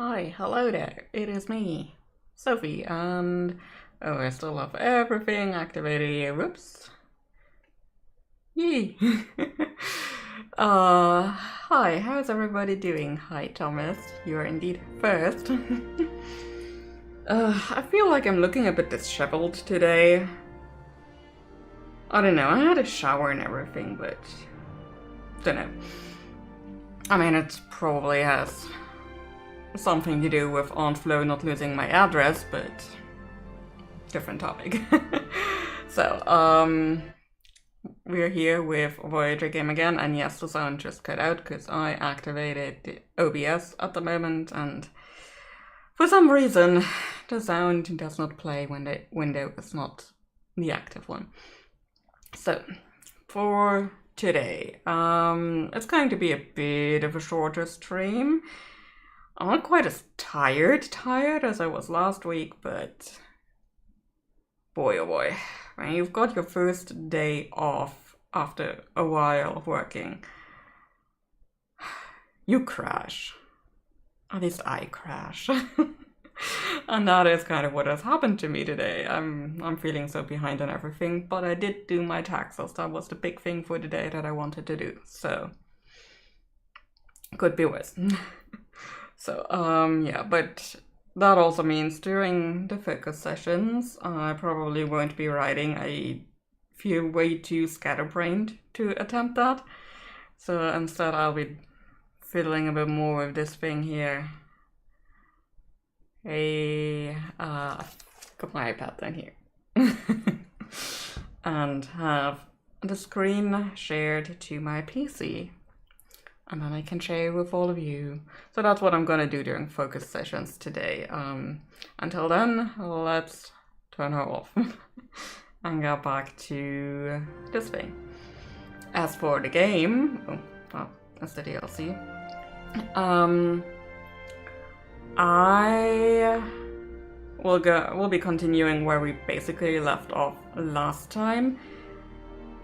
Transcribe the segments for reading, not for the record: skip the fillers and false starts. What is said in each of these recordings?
Hi, hello there, it is me, Sophie, and oh, I still have everything activated here, whoops. Yee! Hi, how's everybody doing? Hi, Thomas, you are indeed first. I feel like I'm looking a bit disheveled today. I don't know, I had a shower and everything, but don't know. I mean, it probably has something to do with Aunt Flo not losing my address, but different topic. So, we're here with Voyager game again, and yes, the sound just cut out because I activated the OBS at the moment, and for some reason the sound does not play when the window is not the active one. So, for today, it's going to be a bit of a shorter stream. I'm not quite as tired as I was last week, but boy oh boy, when you've got your first day off after a while of working, you crash. At least I crash. And that is kind of what has happened to me today. I'm feeling so behind on everything, but I did do my taxes. That was the big thing for the day that I wanted to do, so could be worse. So, yeah, but that also means during the focus sessions, I probably won't be writing. I feel way too scatterbrained to attempt that. So instead I'll be fiddling a bit more with this thing here. Got my iPad down here. And have the screen shared to my PC. And then I can share with all of you. So that's what I'm gonna do during focus sessions today. Until then, let's turn her off and go back to this thing. As for the game, that's the DLC. I will be continuing where we basically left off last time.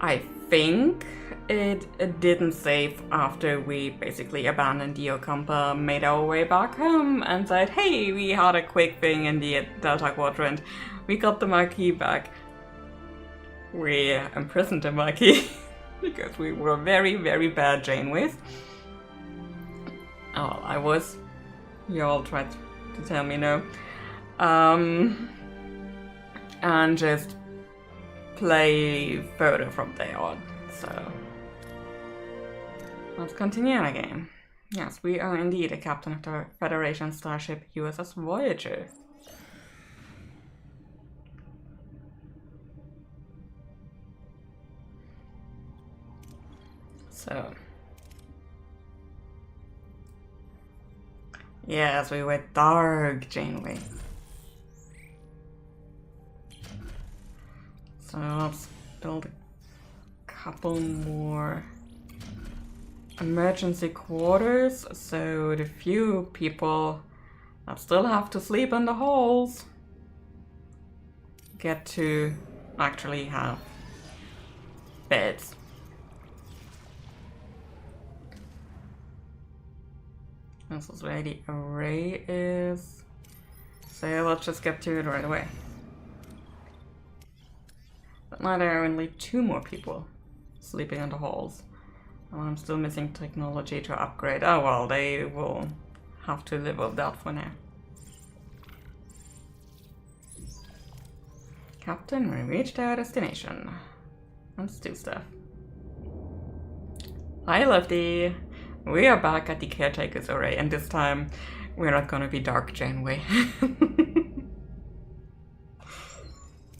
I think it didn't save after we basically abandoned the Okampa, made our way back home, and said, hey, we had a quick thing in the Delta Quadrant. We got the Marquis back. We imprisoned the Marquis because we were very, very bad Janeways. Oh, I was. You all tried to tell me no. And just play further from there on. So let's continue the game. Yes, we are indeed a captain of the Federation starship USS Voyager. So yes, we were dark Janeway. So let's build a couple more emergency quarters, so the few people that still have to sleep in the halls get to actually have beds. This is where the array is, so let's just get to it right away. But now there are only 2 more people sleeping in the halls. And I'm still missing technology to upgrade. Oh well, they will have to live with that for now. Captain, we reached our destination. Let's do stuff. Hi Lefty! We are back at the Caretaker's Array, and this time we're not gonna be Dark Janeway.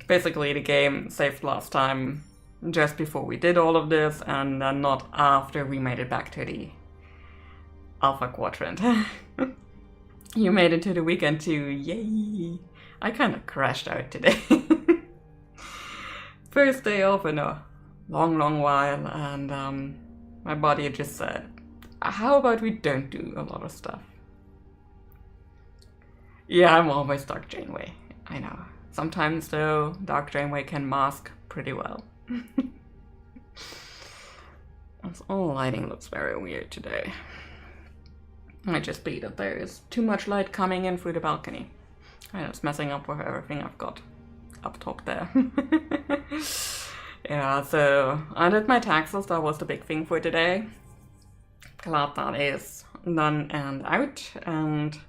Basically, the game saved last time just before we did all of this, and then not after we made it back to the Alpha Quadrant. You made it to the weekend too, yay! I kinda crashed out today. First day off in a long while, and my body just said, how about we don't do a lot of stuff? Yeah, I'm always Dark Janeway, I know. Sometimes, though, Dark Janeway can mask pretty well. This all lighting looks very weird today. Might just be that there is too much light coming in through the balcony. And it's messing up with everything I've got up top there. Yeah, so I did my taxes. That was the big thing for today. Glad that is done and out, and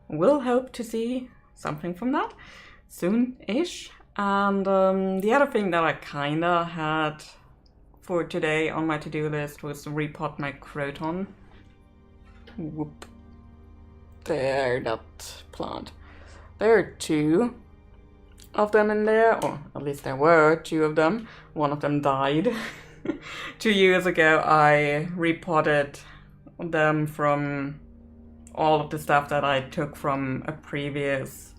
we'll hope to see something from that soon-ish. And the other thing that I kinda had for today on my to-do list was repot my croton. Whoop. There, that plant. There are 2 of them in there, or at least there were 2 of them. One of them died. 2 years ago I repotted them from all of the stuff that I took from a previous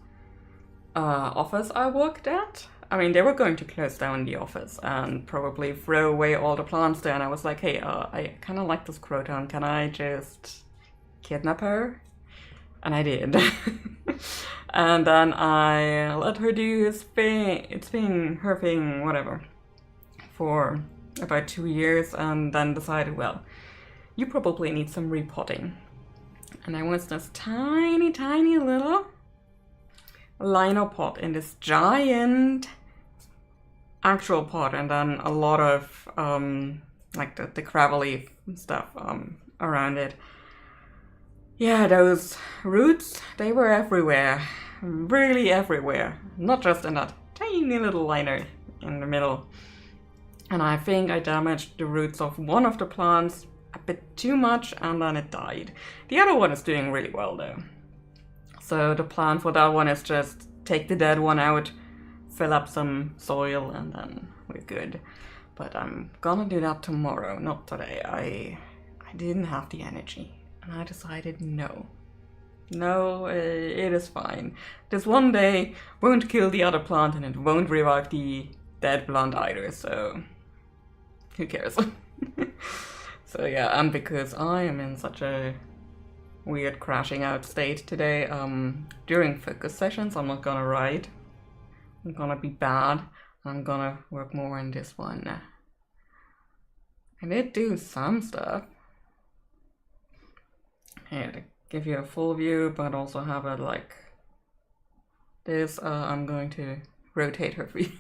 office I worked at. I mean, they were going to close down the office and probably throw away all the plants there, and I was like, hey, I kind of like this croton, can I just kidnap her? And I did. And then I let her do her thing, whatever, for about 2 years, and then decided, well, you probably need some repotting. And I was this tiny, tiny little lino pot in this giant actual pot, and then a lot of like the gravelly stuff around it. Yeah, those roots, they were everywhere, really everywhere, not just in that tiny little liner in the middle. And I think I damaged the roots of one of the plants a bit too much, and then it died. The other one is doing really well though. So the plan for that one is just take the dead one out, fill up some soil, and then we're good. But I'm gonna do that tomorrow, not today. I didn't have the energy. And I decided no, it is fine. This one day won't kill the other plant, and it won't revive the dead plant either, so who cares? So yeah, and because I am in such a weird crashing out state today, during focus sessions I'm not gonna write. I'm gonna be bad. I'm gonna work more on this one. I did do some stuff. Here, to give you a full view, but also have it like this. I'm going to rotate her for you.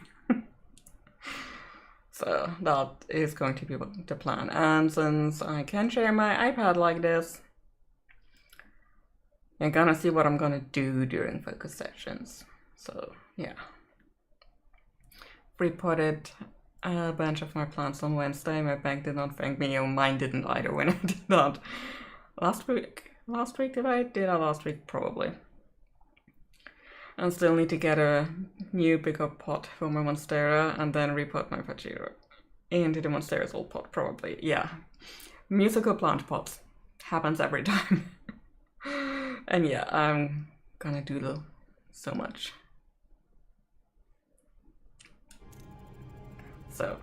So that is going to be the plan. And since I can share my iPad like this, you're gonna see what I'm gonna do during focus sessions. So yeah. Repotted a bunch of my plants on Wednesday. My bank did not thank me, or mine didn't either when I did that. Last week did I? Did I last week? Probably. And still need to get a new bigger pot for my Monstera, and then repot my Pachiro into the Monstera's old pot, probably. Yeah. Musical plant pots. Happens every time. And yeah, I'm gonna doodle so much. So,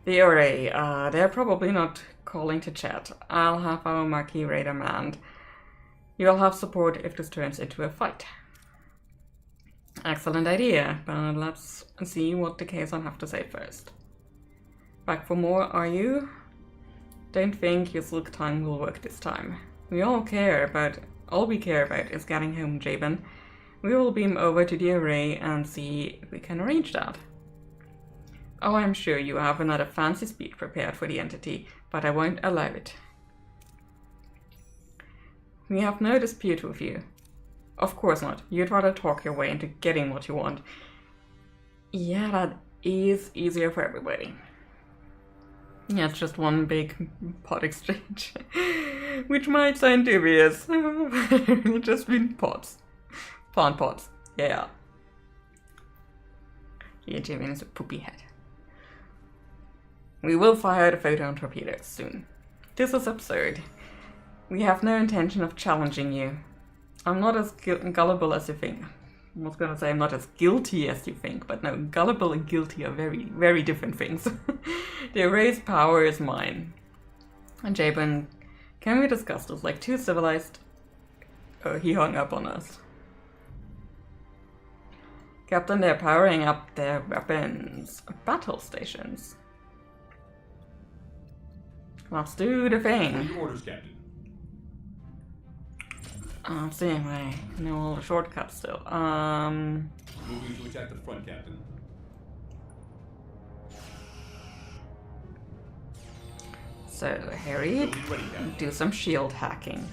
the array, they're probably not calling to chat. I'll have our marquee raider manned. You'll have support if this turns into a fight. Excellent idea, but let's see what the Kazon have to say first. Back for more, are you? Don't think your silk tongue will work this time. All we care about is getting home, Jabin. We will beam over to the array and see if we can arrange that. Oh, I'm sure you have another fancy speech prepared for the entity, but I won't allow it. We have no dispute with you. Of course not. You'd rather talk your way into getting what you want. Yeah, that is easier for everybody. Yeah, it's just one big pot exchange. Which might sound dubious. It's just been pots. Plant pots. Yeah. Yeah, Jimmy is a poopy head. We will fire the photon torpedoes soon. This is absurd. We have no intention of challenging you. I'm not as gullible as you think. I was gonna say I'm not as guilty as you think, but no, gullible and guilty are very, very different things. The array's power is mine. And Jabin, can we discuss this like two civilized... Oh, he hung up on us. Captain, they're powering up their weapons. Battle stations. Let's do the thing. Your orders, Captain. See, I know all the shortcuts still. Moving to attack the front, Captain. So, Harry, do some shield hacking.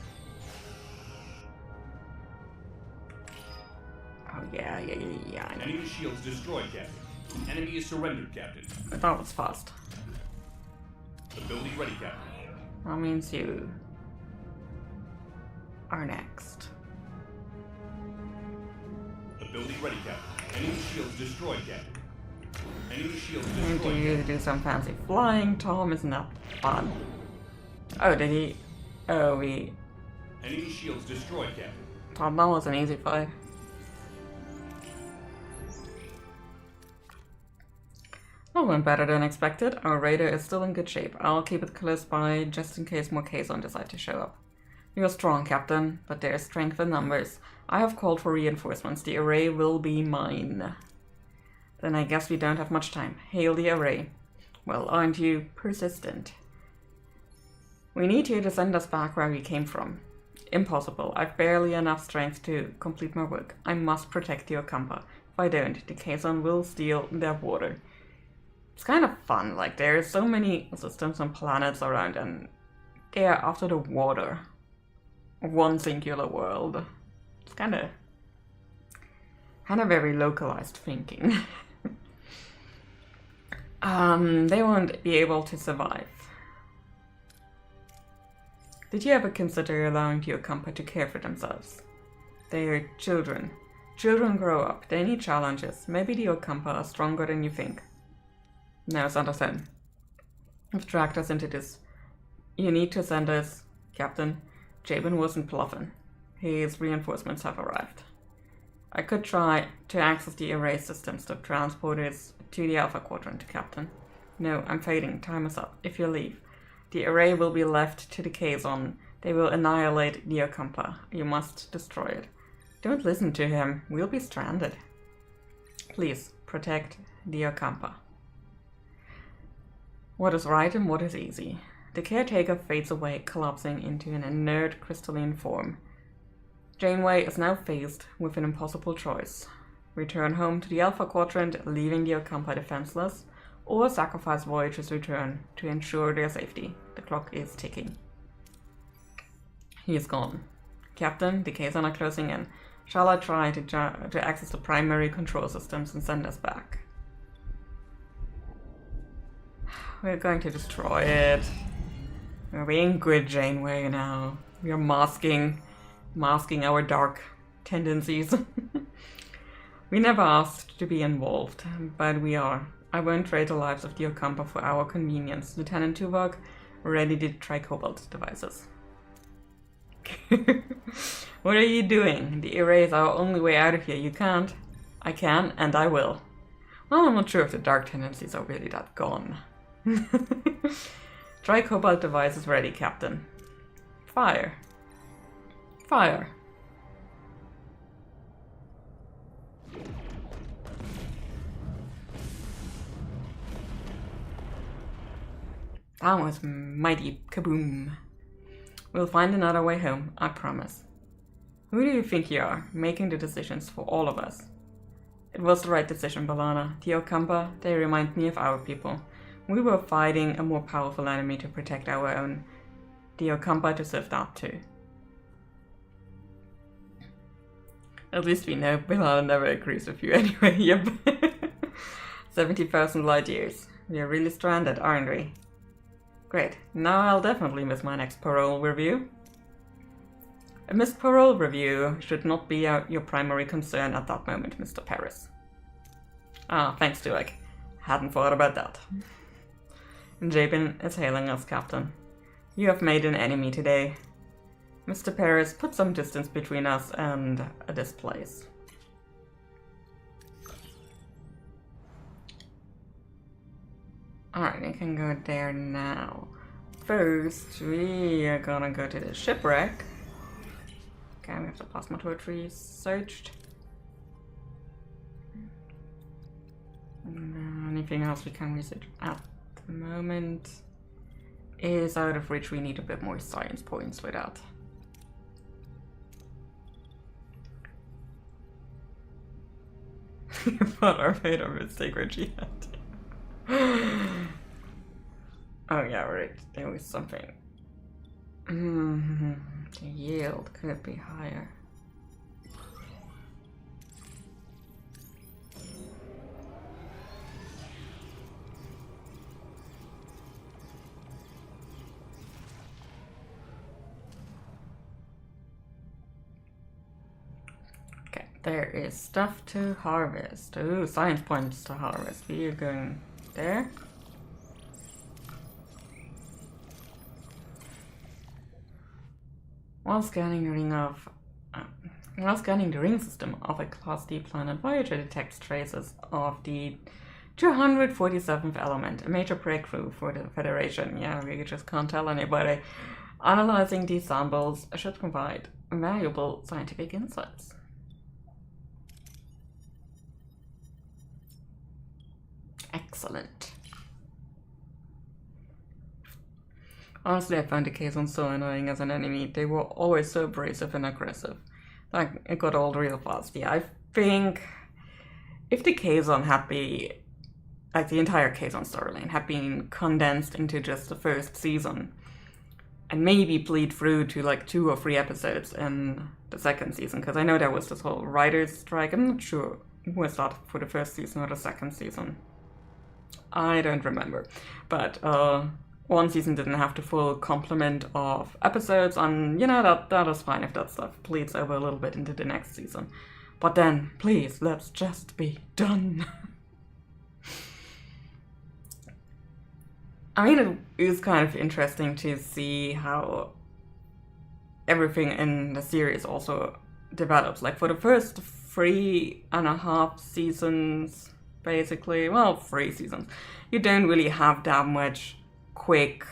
Oh, yeah. Enemy shields destroyed, Captain. Enemy is surrendered, Captain. That was fast. Ability ready, Captain. That means you are next. Ability ready, Captain. Enemy shields destroyed, Captain. Enemy shields And destroyed. do you do some fancy flying, Tom? Isn't that fun? Oh, did he? Oh, we... Enemy shields destroyed, Captain. Tom, that was an easy fight. That went better than expected. Our radar is still in good shape. I'll keep it close by just in case more Kazon decide to show up. You're strong, Captain, but there's strength in numbers. I have called for reinforcements. The array will be mine. Then I guess we don't have much time. Hail the array. Well, aren't you persistent? We need you to send us back where we came from. Impossible. I've barely enough strength to complete my work. I must protect your Kampa. If I don't, the Kazon will steal their water. It's kind of fun, like there's so many systems and planets around and they're after the water of one singular world. It's kind of very localized thinking. They won't be able to survive. Did you ever consider allowing your Kampa to care for themselves? They are children. Children grow up, they need challenges. Maybe the Kampa are stronger than you think. No, Sanderson. You've dragged us into this. You need to send us, Captain. Jabin wasn't bluffing. His reinforcements have arrived. I could try to access the array systems to transport us to the Alpha Quadrant, Captain. No, I'm fading. Time is up. If you leave, the array will be left to the Kazon. They will annihilate the Kampa. You must destroy it. Don't listen to him. We'll be stranded. Please, protect the Kampa. What is right and what is easy. The caretaker fades away, collapsing into an inert crystalline form. Janeway is now faced with an impossible choice. Return home to the Alpha Quadrant, leaving the Kampa defenseless, or sacrifice Voyager's return to ensure their safety. The clock is ticking. He is gone. Captain, the Kazon are closing in. Shall I try to access the primary control systems and send us back? We're going to destroy it. We're being good, Janeway, now. We're masking our dark tendencies. We never asked to be involved, but we are. I won't trade the lives of the Kampa for our convenience. Lieutenant Tuvok, ready to try cobalt devices. What are you doing? The array is our only way out of here. You can't. I can, and I will. Well, I'm not sure if the dark tendencies are really that gone. Try cobalt devices ready, Captain. Fire. Fire. That was mighty kaboom. We'll find another way home, I promise. Who do you think you are, making the decisions for all of us? It was the right decision, B'Elanna. The Kampa, they remind me of our people. We were fighting a more powerful enemy to protect our own. The Kampa deserve that too. At least we know B'Elanna never agrees with you anyway, yep. 70,000 light years. We are really stranded, aren't we? Great, now I'll definitely miss my next parole review. A missed parole review should not be your primary concern at that moment, Mr. Paris. Ah, thanks, Tuvok. Hadn't thought about that. Jabin is hailing us, Captain. You have made an enemy today. Mr. Paris, put some distance between us and this place. Alright, we can go there now. First, we are gonna go to the shipwreck. Okay, we have the plasma torch researched. Anything else we can research at the moment is out of reach. We need a bit more science points for that. But I made a mistake where she had to. Oh yeah, right. There was something. The yield could be higher. Okay, there is stuff to harvest. Ooh, science points to harvest. We are going there. While scanning the ring system of a Class D planet, Voyager detects traces of the 247th element, a major breakthrough for the Federation. Yeah, we just can't tell anybody. Analyzing these samples should provide valuable scientific insights. Excellent. Honestly, I found the Kazon so annoying as an enemy. They were always so abrasive and aggressive. Like, it got old real fast. Yeah, I think if the Kazon had been, like the entire Kazon storyline had been condensed into just the first season, and maybe bleed through to like 2 or 3 episodes in the second season, because I know there was this whole writer's strike. I'm not sure was that for the first season or the second season. I don't remember. But one season didn't have the full complement of episodes, and you know, that is fine if that stuff bleeds over a little bit into the next season. But then, please, let's just be done. I mean, it is kind of interesting to see how everything in the series also develops. Like, for the first 3.5 seasons, basically, well, 3 seasons, you don't really have that much quick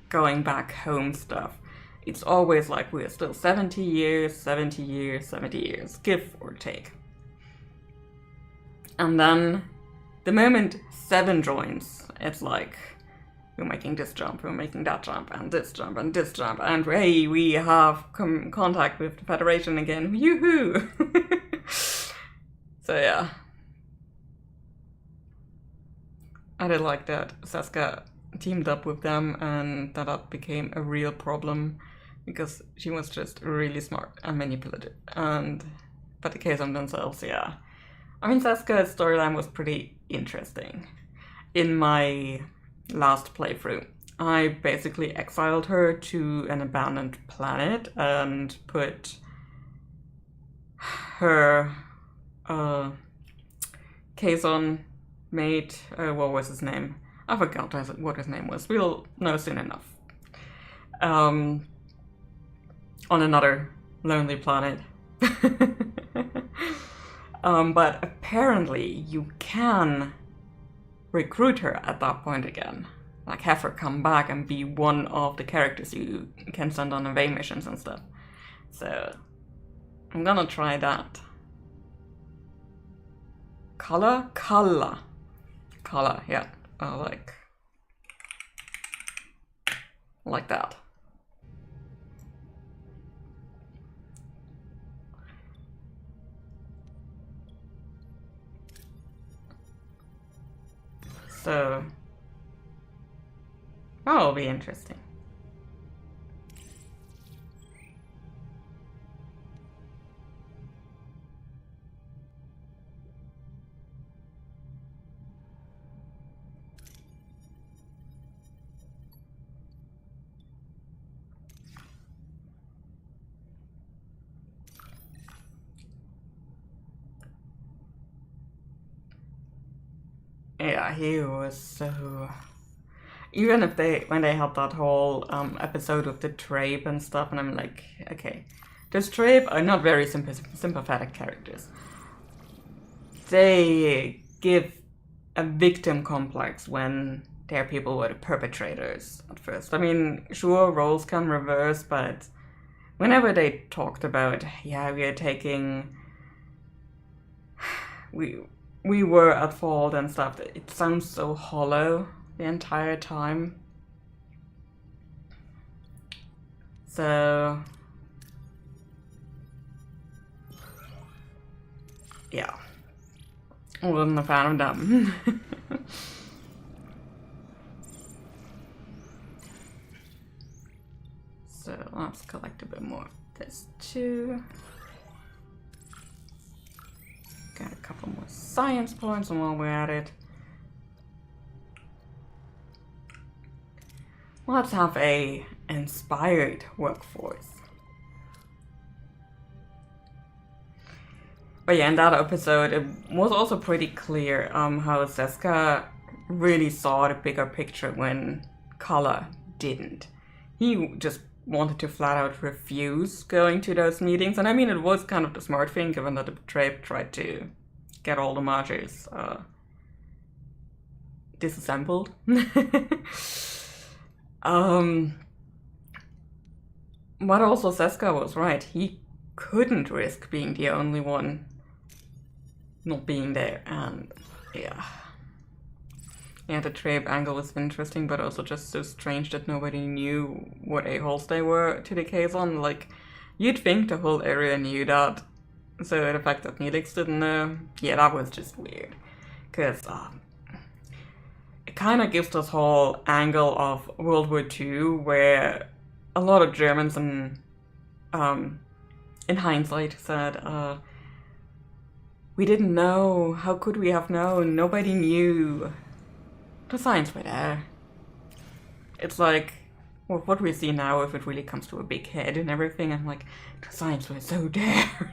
going back home stuff. It's always like we're still 70 years, 70 years, 70 years, give or take. And then the moment 7 joins, it's like, we're making this jump, we're making that jump, and this jump, and this jump, and hey, we have contact with the Federation again, yoo-hoo! So yeah. I did like that Seska teamed up with them, and that became a real problem, because she was just really smart and manipulative. But the Kazon themselves, yeah. I mean, Seska's storyline was pretty interesting. In my last playthrough, I basically exiled her to an abandoned planet and put her Kazon mate, what was his name? I forgot what his name was. We'll know soon enough. On another lonely planet. But apparently you can recruit her at that point again. Like, have her come back and be one of the characters you can send on away missions and stuff. So, I'm gonna try that. Color, yeah. Like that. So, that'll be interesting. Yeah, he was so... Even if when they had that whole episode of the Trape and stuff, and I'm like, okay, those Trape are not very sympathetic characters. They give a victim complex when their people were the perpetrators at first. I mean, sure, roles can reverse, but whenever they talked about, yeah, we are taking... We were at fault and stuff, it sounds so hollow the entire time. So, yeah. I wasn't a fan of them. So let's collect a bit more of this too. Got a couple more science points, and while we're at it, let's have a inspired workforce. But yeah, in that episode, it was also pretty clear how Seska really saw the bigger picture when Kala didn't. He just wanted to flat out refuse going to those meetings, and I mean, it was kind of the smart thing, given that the Betrayed tried to get all the martyrs disassembled. But also Seska was right. He couldn't risk being the only one not being there, and yeah. Yeah, the Trape angle was interesting, but also just so strange that nobody knew what a-holes they were to the Kazon. Like, you'd think the whole area knew that, so the fact that Neelix didn't know, yeah, that was just weird. Because it kind of gives this whole angle of World War II, where a lot of Germans in hindsight said, we didn't know, how could we have known, nobody knew. The signs were there. It's like, well, what we see now, if it really comes to a big head and everything, I'm like, the signs were so there.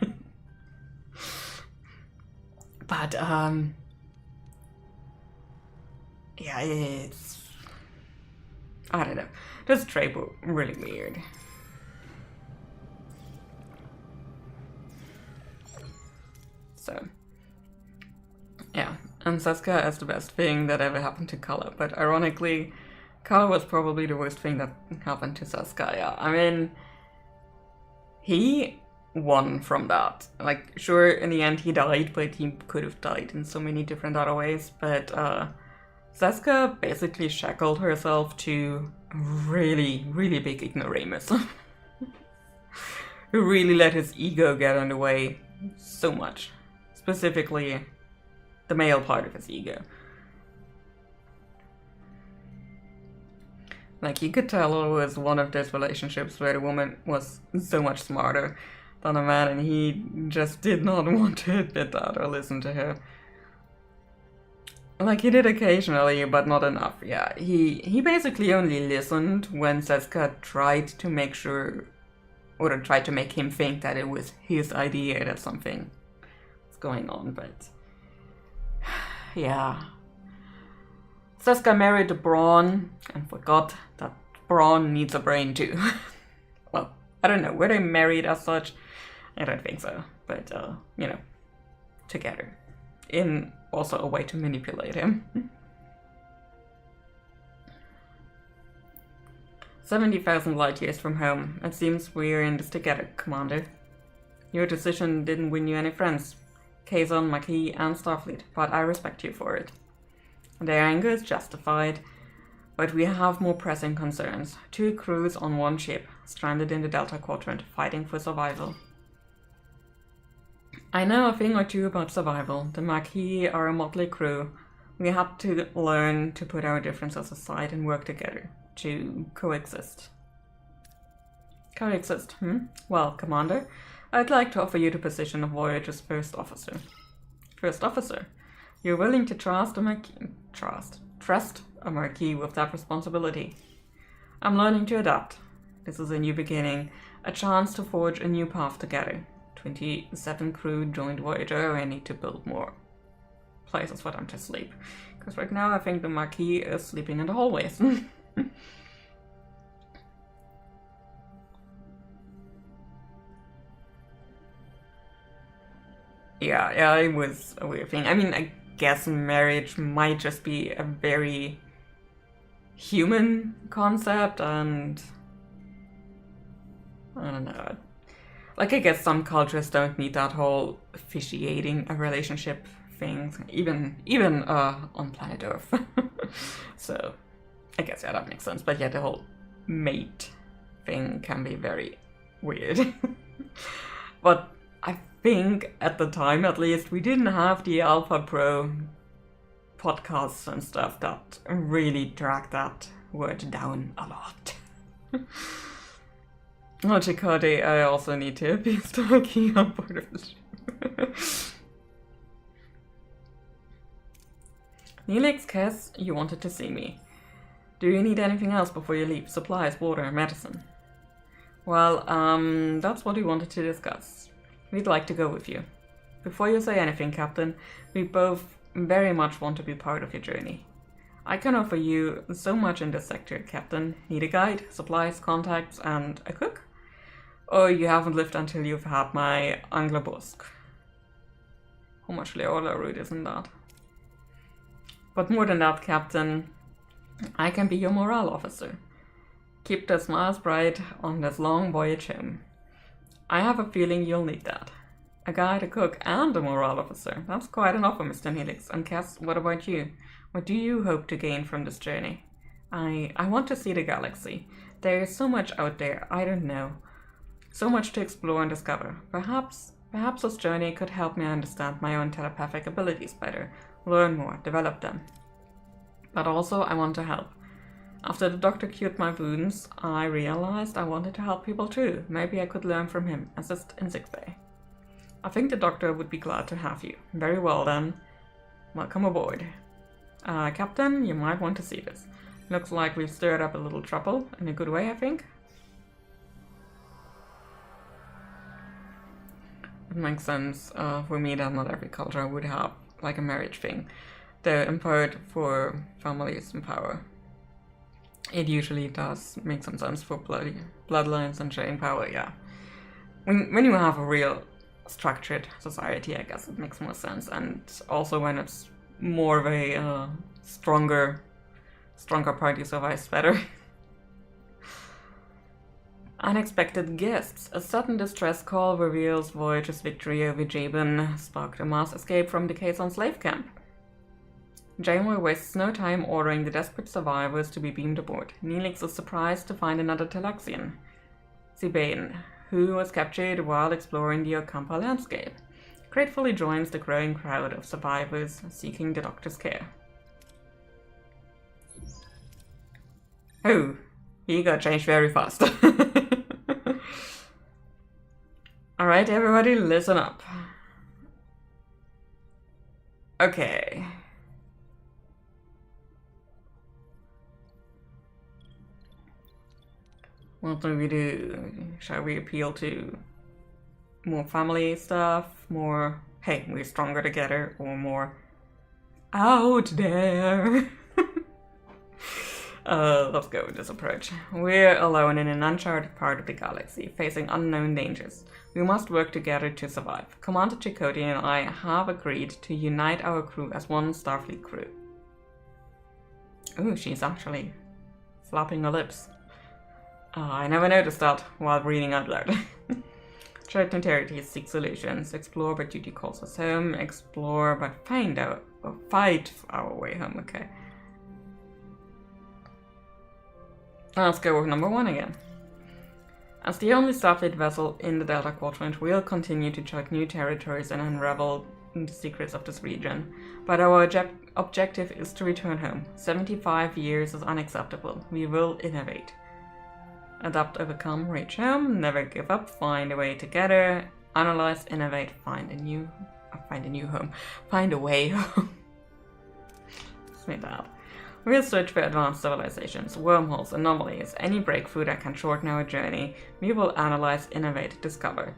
But, yeah, it's, I don't know. This trade was really weird. So, yeah. And Seska is the best thing that ever happened to Kala, but ironically, Kala was probably the worst thing that happened to Seska. Yeah, I mean, he won from that. Like, sure, in the end he died, but he could have died in so many different other ways. But Seska basically shackled herself to really, really big ignoramus. Who really let his ego get in the way so much. Specifically, the male part of his ego. Like, you could tell it was one of those relationships where the woman was so much smarter than a man, and he just did not want to admit that or listen to her. Like, he did occasionally, but not enough. Yeah, he basically only listened when Seska tried to make sure, or tried to make him think that it was his idea that something was going on, but yeah. Seska married Braun and forgot that Braun needs a brain too. Well, I don't know, were they married as such? I don't think so, but you know, together. In also a way to manipulate him. 70,000 light years from home. It seems we're in this together, Commander. Your decision didn't win you any friends. Kazon, Maquis, and Starfleet, but I respect you for it. Their anger is justified, but we have more pressing concerns. 2 crews on 1 ship, stranded in the Delta Quadrant, fighting for survival. I know a thing or two about survival. The Maquis are a motley crew. We had to learn to put our differences aside and work together, to coexist. Coexist, Well, Commander, I'd like to offer you the position of Voyager's first officer. First officer? You're willing to trust a Marquis with that responsibility. I'm learning to adapt. This is a new beginning, a chance to forge a new path together. 27 crew joined Voyager, I need to build more places for them to sleep. Because right now I think the Marquis is sleeping in the hallways. Yeah, it was a weird thing. I mean, I guess marriage might just be a very human concept, and I don't know. Like, I guess some cultures don't need that whole officiating a relationship thing, even on planet Earth. So, I guess, yeah, that makes sense. But yeah, the whole mate thing can be very weird. But I think at the time, at least, we didn't have the Alpha Pro podcasts and stuff that really dragged that word down a lot. Oh, Chikode, I also need to be stalking on board of the ship. Neelix, Kess, you wanted to see me. Do you need anything else before you leave? Supplies, water, medicine? Well, that's what we wanted to discuss. We'd like to go with you. Before you say anything, Captain, we both very much want to be part of your journey. I can offer you so much in this sector, Captain. Need a guide, supplies, contacts, and a cook? Or you haven't lived until you've had my Anglerbusk. How much Leola rude isn't that? But more than that, Captain, I can be your morale officer. Keep the smiles bright on this long voyage home. I have a feeling you'll need that. A guide, a cook, and a morale officer. That's quite an offer, Mr. Neelix. And Cass, what about you? What do you hope to gain from this journey? I want to see the galaxy. There is so much out there, I don't know. So much to explore and discover. Perhaps this journey could help me understand my own telepathic abilities better, learn more, develop them. But also, I want to help. After the doctor cured my wounds, I realized I wanted to help people too. Maybe I could learn from him, assist in sickbay. I think the doctor would be glad to have you. Very well then. Welcome aboard. Captain, you might want to see this. Looks like we've stirred up a little trouble, in a good way, I think. It makes sense for me that not every culture would have like a marriage thing. They're empowered for families in power. It usually does make some sense for bloodlines and sharing power, yeah. When you have a real structured society, I guess it makes more sense. And also when it's more of a stronger party survives better. Unexpected guests. A sudden distress call reveals Voyager's victory over Jabin sparked a mass escape from the Kazon slave camp. Janeway wastes no time ordering the desperate survivors to be beamed aboard. Neelix is surprised to find another Talaxian, Zibane, who was captured while exploring the Okampa landscape. Gratefully joins the growing crowd of survivors seeking the doctor's care. Oh, he got changed very fast. Alright, everybody, listen up. Okay. What do we do? Shall we appeal to more family stuff? More, hey, we're stronger together? Or more, out there? Let's go with this approach. We're alone in an uncharted part of the galaxy, facing unknown dangers. We must work together to survive. Commander Chakotay and I have agreed to unite our crew as one Starfleet crew. Oh, she's actually flapping her lips. I never noticed that while reading out loud. Shared entities seek solutions. Explore but duty calls us home. Explore but fight our way home. Okay. Let's go with number 1 again. As the only Starfleet vessel in the Delta Quadrant, we'll continue to chart new territories and unravel the secrets of this region. But our objective is to return home. 75 years is unacceptable. We will innovate. Adapt, overcome, reach home, never give up, find a way together, analyze, innovate, find a new home. Find a way home. Let's make that. We'll search for advanced civilizations, wormholes, anomalies, any breakthrough that can shorten our journey. We will analyze, innovate, discover.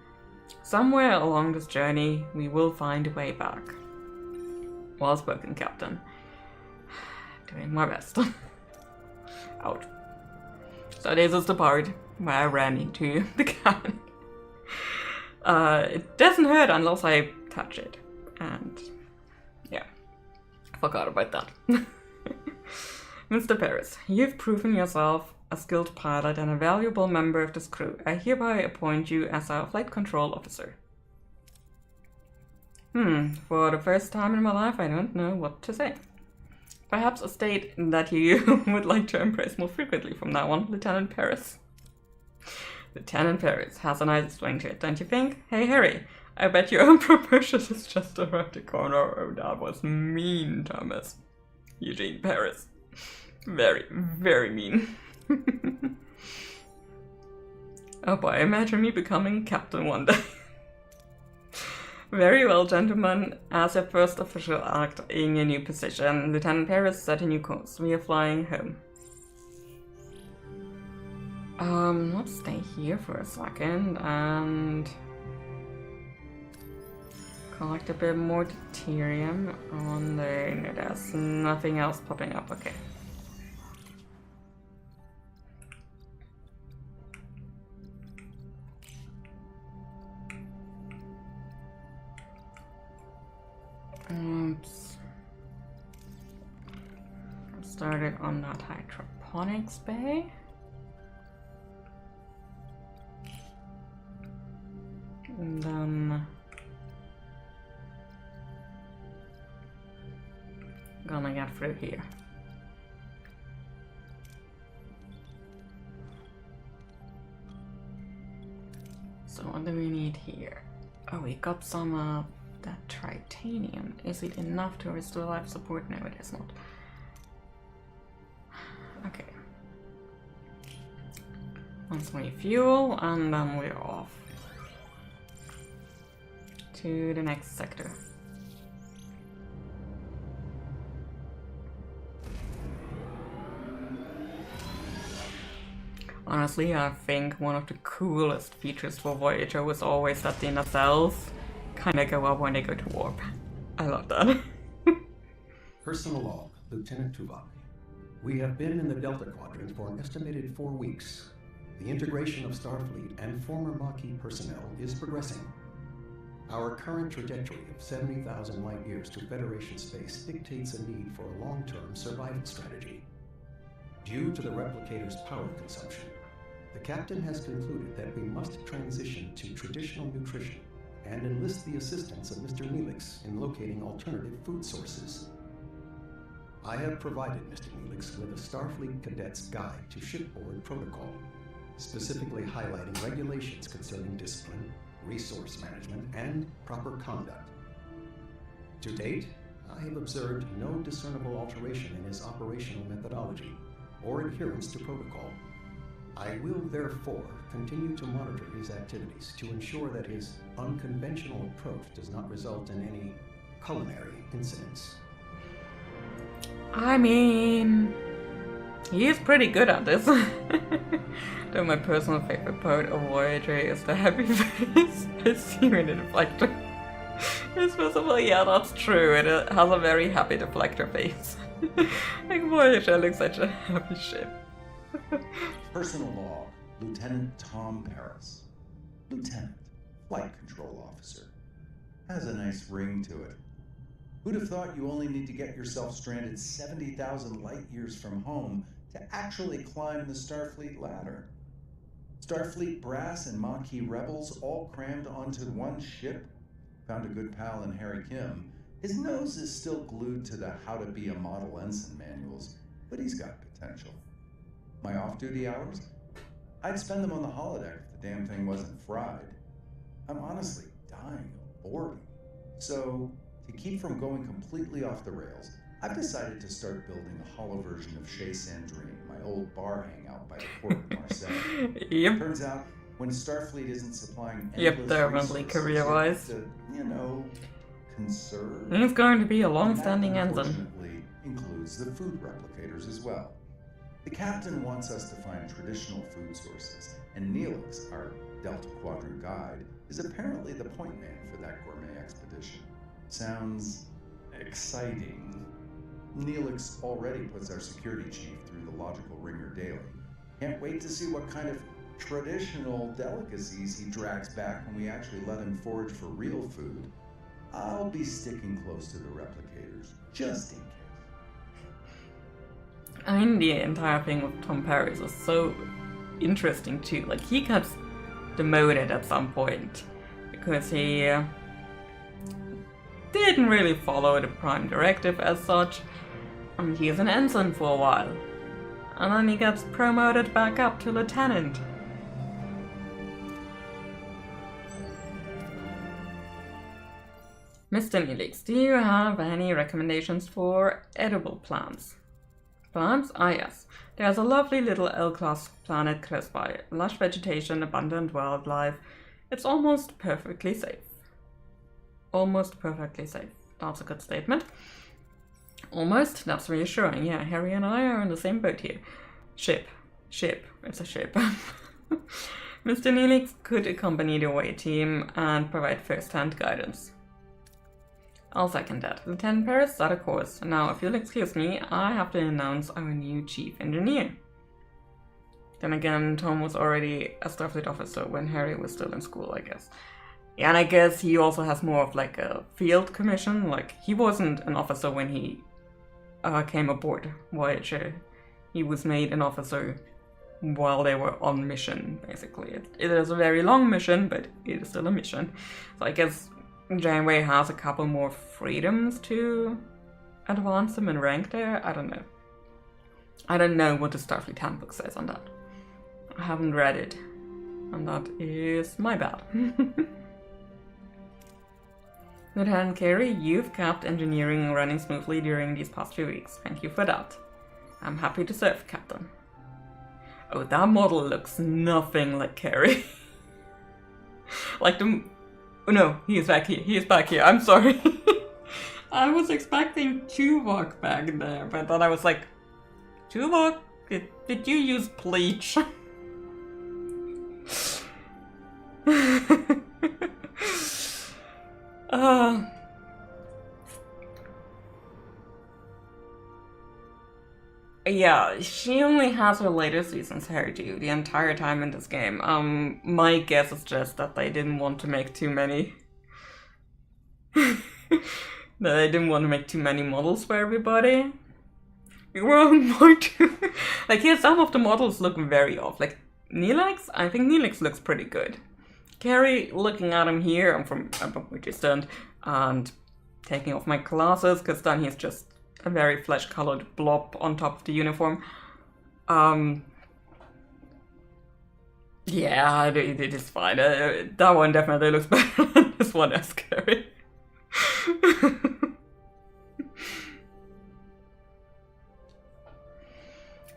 Somewhere along this journey, we will find a way back. Well spoken, Captain. Doing my best. Out. So this is the part where I ran into the cannon. It doesn't hurt unless I touch it. And yeah, I forgot about that. Mr. Paris, you've proven yourself a skilled pilot and a valuable member of this crew. I hereby appoint you as our flight control officer. For the first time in my life, I don't know what to say. Perhaps a state that you would like to embrace more frequently from now on, Lieutenant Paris. Lieutenant Paris has a nice swing to it, don't you think? Hey Harry, I bet your own promotion is just around the corner. Oh, that was mean, Thomas. Eugene Paris. Very, very mean. Oh boy, imagine me becoming captain one day. Very well, gentlemen. As your first official act in your new position, Lieutenant Paris set a new course. We are flying home. Let's stay here for a second and collect a bit more deuterium on there. No, there's nothing else popping up. Okay. Oops. I started on that hydroponics bay. And then gonna get through here. So what do we need here? Oh, we got some that tritanium. Is it enough to restore life support? No, it is not. Okay. Once we fuel, and then we're off to the next sector. Honestly, I think one of the coolest features for Voyager was always that the nacelles kind of go up when they go to warp. I love that. Personal log, Lieutenant Tuvok. We have been in the Delta Quadrant for an estimated 4 weeks. The integration of Starfleet and former Maquis personnel is progressing. Our current trajectory of 70,000 light years to Federation space dictates a need for a long-term survival strategy. Due to the replicator's power consumption, the captain has concluded that we must transition to traditional nutrition and enlist the assistance of Mr. Neelix in locating alternative food sources. I have provided Mr. Neelix with a Starfleet Cadet's Guide to Shipboard Protocol, specifically highlighting regulations concerning discipline, resource management, and proper conduct. To date, I have observed no discernible alteration in his operational methodology or adherence to protocol. I will therefore continue to monitor his activities to ensure that his unconventional approach does not result in any culinary incidents. I mean, he is pretty good at this. Though my personal favorite part of Voyager is the happy face I see in the deflector. It's possible, yeah, that's true. It has a very happy deflector face. Like, Voyager looks such a happy ship. Personal log, Lieutenant Tom Paris. Lieutenant, Flight Control Officer. Has a nice ring to it. Who'd have thought you only need to get yourself stranded 70,000 light years from home to actually climb the Starfleet ladder? Starfleet brass and Maquis rebels all crammed onto one ship? Found a good pal in Harry Kim. His nose is still glued to the How to Be a Model Ensign manuals, but he's got potential. My off-duty hours? I'd spend them on the holodeck if the damn thing wasn't fried. I'm honestly dying of boredom. So, to keep from going completely off the rails, I've decided to start building a hollow version of Chez Sandrine, my old bar hangout by the port of Marseille. Yep. Turns out, when Starfleet isn't supplying Yep, definitely career-wise. to, conserve. It's going to be a And long-standing that, ensign. unfortunately, includes the food replicators as well. The captain wants us to find traditional food sources, and Neelix, our Delta Quadrant guide, is apparently the point man for that gourmet expedition. Sounds exciting. Neelix already puts our security chief through the logical ringer daily. Can't wait to see what kind of traditional delicacies he drags back when we actually let him forage for real food. I'll be sticking close to the replicators, just in case. I mean, the entire thing with Tom Paris is so interesting too. Like, he gets demoted at some point because he didn't really follow the Prime Directive as such. I mean, he is an ensign for a while, and then he gets promoted back up to lieutenant. Mr. Neelix, do you have any recommendations for edible plants? Plants? Ah yes. There's a lovely little L-class planet close by. Lush vegetation, abundant wildlife. It's almost perfectly safe. Almost perfectly safe. That's a good statement. Almost? That's reassuring. Yeah, Harry and I are in the same boat here. Ship. It's a ship. Mr. Neelix could accompany the away team and provide first-hand guidance. I'll second that. Lieutenant Paris, that of course. Now, if you'll excuse me, I have to announce our new chief engineer. Then again, Tom was already a Starfleet officer when Harry was still in school, I guess. Yeah, and I guess he also has more of like a field commission. Like, he wasn't an officer when he came aboard Voyager. He was made an officer while they were on mission, basically. It is a very long mission, but it is still a mission. So I guess Janeway has a couple more freedoms to advance him in rank there. I don't know. I don't know what the Starfleet handbook says on that. I haven't read it, and that is my bad. Lieutenant Carey, you've kept engineering running smoothly during these past few weeks. Thank you for that. I'm happy to serve, Captain. Oh, that model looks nothing like Carey. Like the... Oh no, he is back here. He is back here. I'm sorry. I was expecting Tuvok back there, but then I was like, Tuvok, did you use bleach? Yeah, she only has her later season's hairdo the entire time in this game. My guess is just that they didn't want to make too many. That they didn't want to make too many models for everybody. Well, like here, some of the models look very off. Like Neelix, I think Neelix looks pretty good. Carrie, looking at him here, I'm from a distant, and taking off my glasses because then he's just a very flesh-colored blob on top of the uniform. Yeah, it is fine. That one definitely looks better than this one as scary.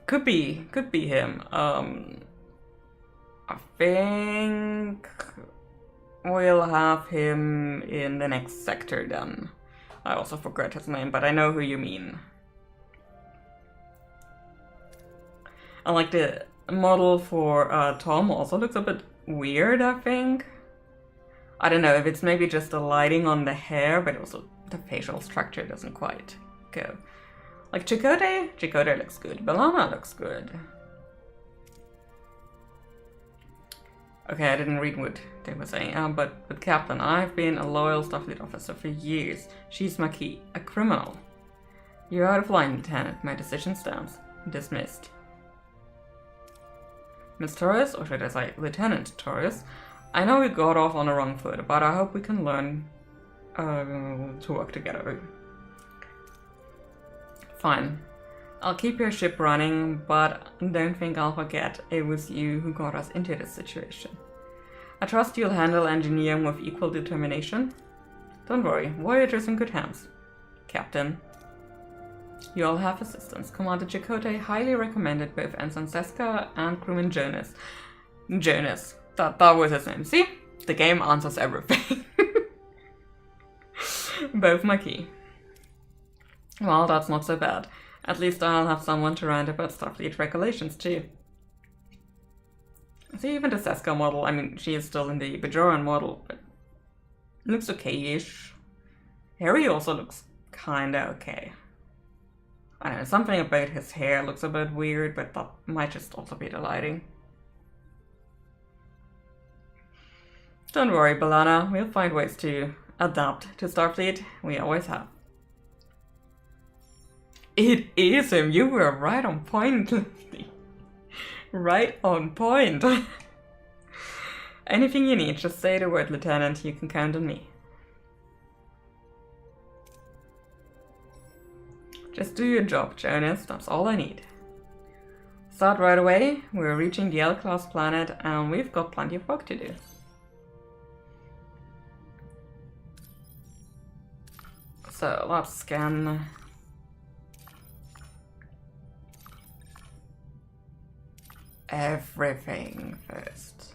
Could be him. I think we'll have him in the next sector then. I also forgot his name, but I know who you mean. And like the model for Tom also looks a bit weird, I think. I don't know if it's maybe just the lighting on the hair, but also the facial structure doesn't quite go. Like Chakotay looks good. B'Elanna looks good. Okay, I didn't read what they were saying, but Captain, I've been a loyal Starfleet officer for years. She's Maquis, a criminal. You're out of line, Lieutenant. My decision stands. Dismissed. Miss Torres, or should I say Lieutenant Torres, I know we got off on the wrong foot, but I hope we can learn to work together. Fine. I'll keep your ship running, but don't think I'll forget it was you who got us into this situation. I trust you'll handle engineering with equal determination. Don't worry, Voyager's in good hands. Captain. You all have assistance. Commander Chakotay highly recommended both Ensign Seska and crewman Jonas. Jonas. That was his name. See? The game answers everything. Both Maquis. Well, that's not so bad. At least I'll have someone to rant about Starfleet regulations too. See, even the Seska model, I mean, she is still in the Bajoran model, but looks okay-ish. Harry also looks kinda okay. I don't know, something about his hair looks a bit weird, but that might just also be the lighting. Don't worry, B'Elanna, we'll find ways to adapt to Starfleet. We always have. It is him. You were right on point, Lucy. Right on point. Anything you need, just say the word, Lieutenant. You can count on me. Just do your job, Jonas. That's all I need. Start right away. We're reaching the L-class planet, and we've got plenty of work to do. So let's scan everything first.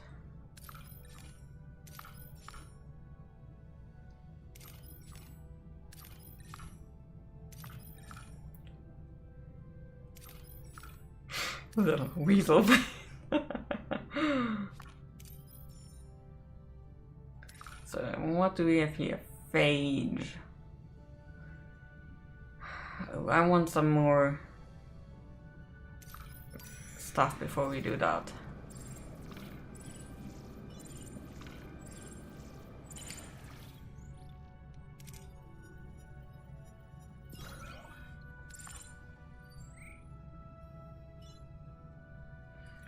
Little weasel. So what do we have here? Phage. Oh, I want some more stuff before we do that.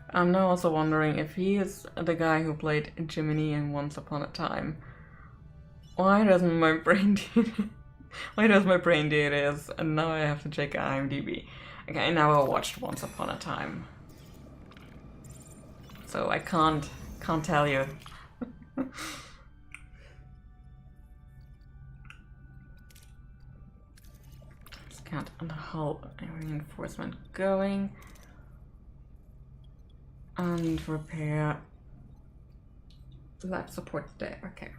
I'm now also wondering if he is the guy who played Jiminy in Once Upon a Time. Why doesn't my brain do Why does my brain do this? And now I have to check IMDb. Okay, now I watched Once Upon a Time. So I can't tell you. Just got the whole reinforcement going. And repair life support there. Okay.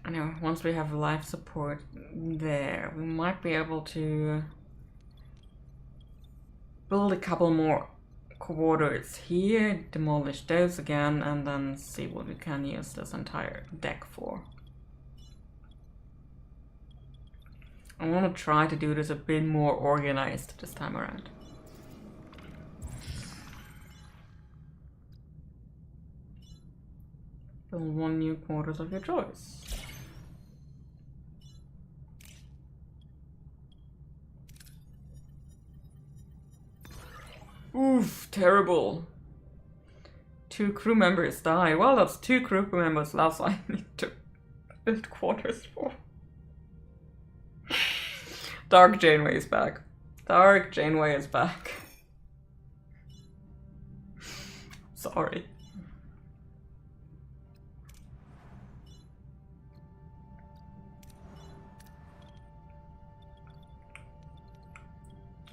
I know, once we have life support there, we might be able to build a couple more quarters here, demolish those again, and then see what we can use this entire deck for. I want to try to do this a bit more organized this time around. Build one new quarters of your choice. Oof, terrible. 2 crew members die. Well, that's 2 crew members less I need to build quarters for. Dark Janeway is back. Dark Janeway is back. Sorry.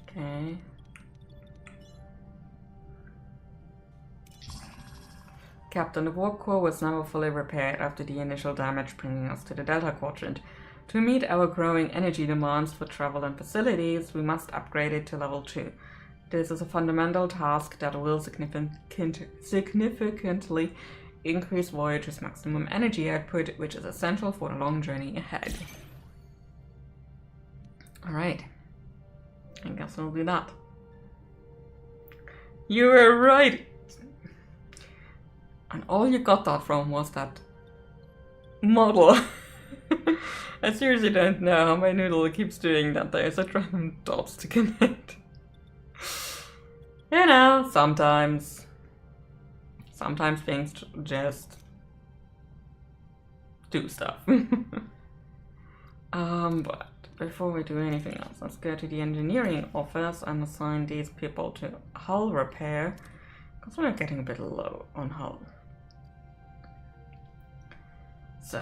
Okay. Captain, the warp core was never fully repaired after the initial damage, bringing us to the Delta Quadrant. To meet our growing energy demands for travel and facilities, we must upgrade it to level 2. This is a fundamental task that will significantly increase Voyager's maximum energy output, which is essential for the long journey ahead. Alright. I guess we'll do that. You were right! And all you got that from was that model. I seriously don't know how my noodle keeps doing that. There's a random dots to connect. You know, sometimes things just do stuff. But before we do anything else, let's go to the engineering office and assign these people to hull repair, because we're getting a bit low on hull. So,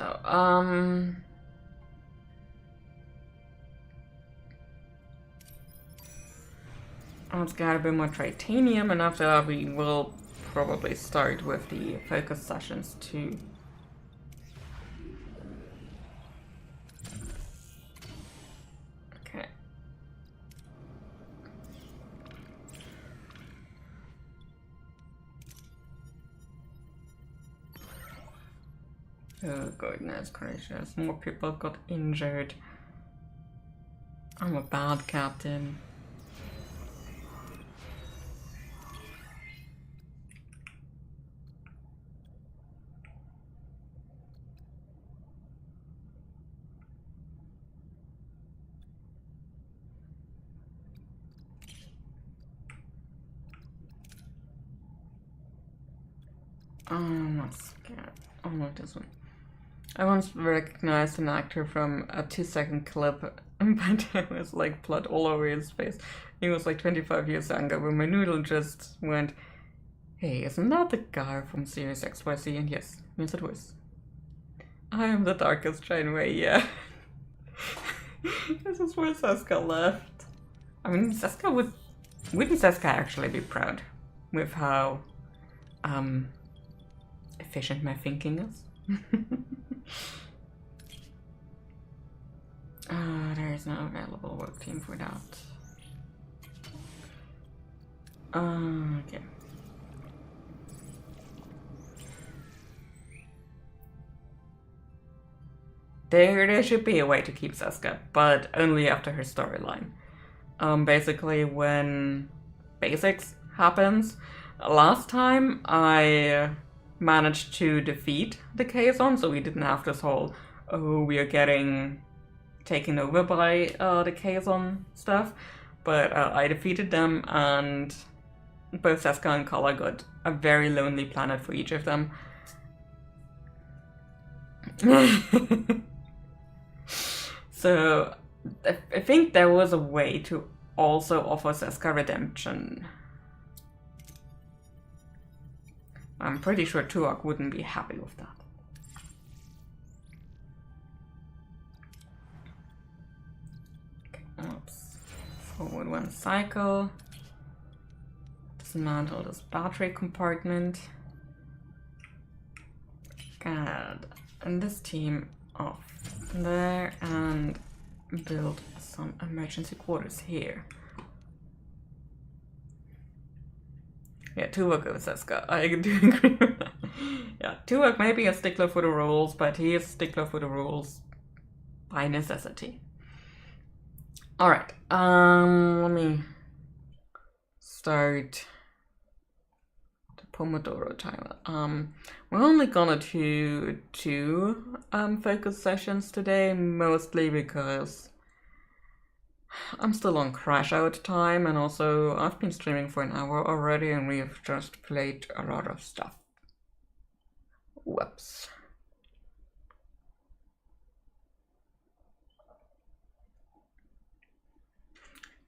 let's get a bit more titanium, and after that we will probably start with the focus sessions too. Okay. Oh goodness gracious, more people got injured. I'm a bad captain. I'm not scared. Oh no, this one. I once recognized an actor from a 2-second clip, but there was like blood all over his face. He was like 25 years younger, but my noodle just went, "Hey, isn't that the guy from Series XYZ?" And yes it was. I am the darkest Janeway, yeah. This is where Seska left. I mean, wouldn't Seska actually be proud with how efficient my thinking is? There is no available work team for that. Okay. There should be a way to keep Seska, but only after her storyline. Basically, when basics happens, last time I managed to defeat the Kazon, so we didn't have this whole, oh, we are getting taken over by the Kazon stuff, but I defeated them, and both Seska and Kala got a very lonely planet for each of them. So I think there was a way to also offer Seska redemption. I'm pretty sure Tuak wouldn't be happy with that. Okay, oops. Forward one cycle. Dismantle this battery compartment. God. And this team off there and build some emergency quarters here. Yeah, Tuvok over Seska. I do agree with that. Yeah, Tuvok may be a stickler for the rules, but he is a stickler for the rules by necessity. Alright, let me start the Pomodoro timer. We're only gonna do two focus sessions today, mostly because I'm still on crash out time, and also I've been streaming for an hour already and we've just played a lot of stuff. Whoops.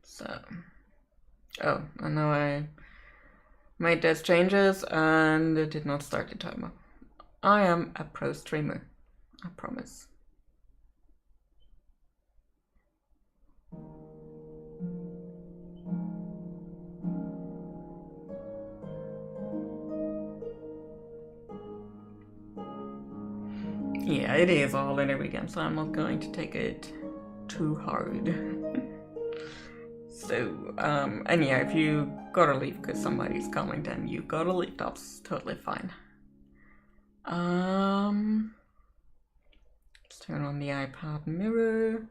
So, oh, I know I made those changes and it did not start the timer. I am a pro streamer, I promise. Yeah, it is a holiday weekend, so I'm not going to take it too hard. So, and yeah, if you gotta leave because somebody's coming, then you gotta leave. That's totally fine. Let's turn on the iPad mirror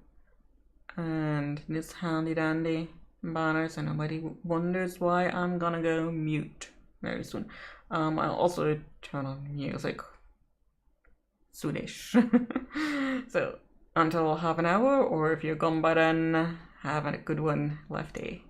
and this handy dandy banner so nobody wonders why I'm gonna go mute very soon. I'll also turn on music soonish. So until half an hour, or if you're gone by then, have a good one, Lefty.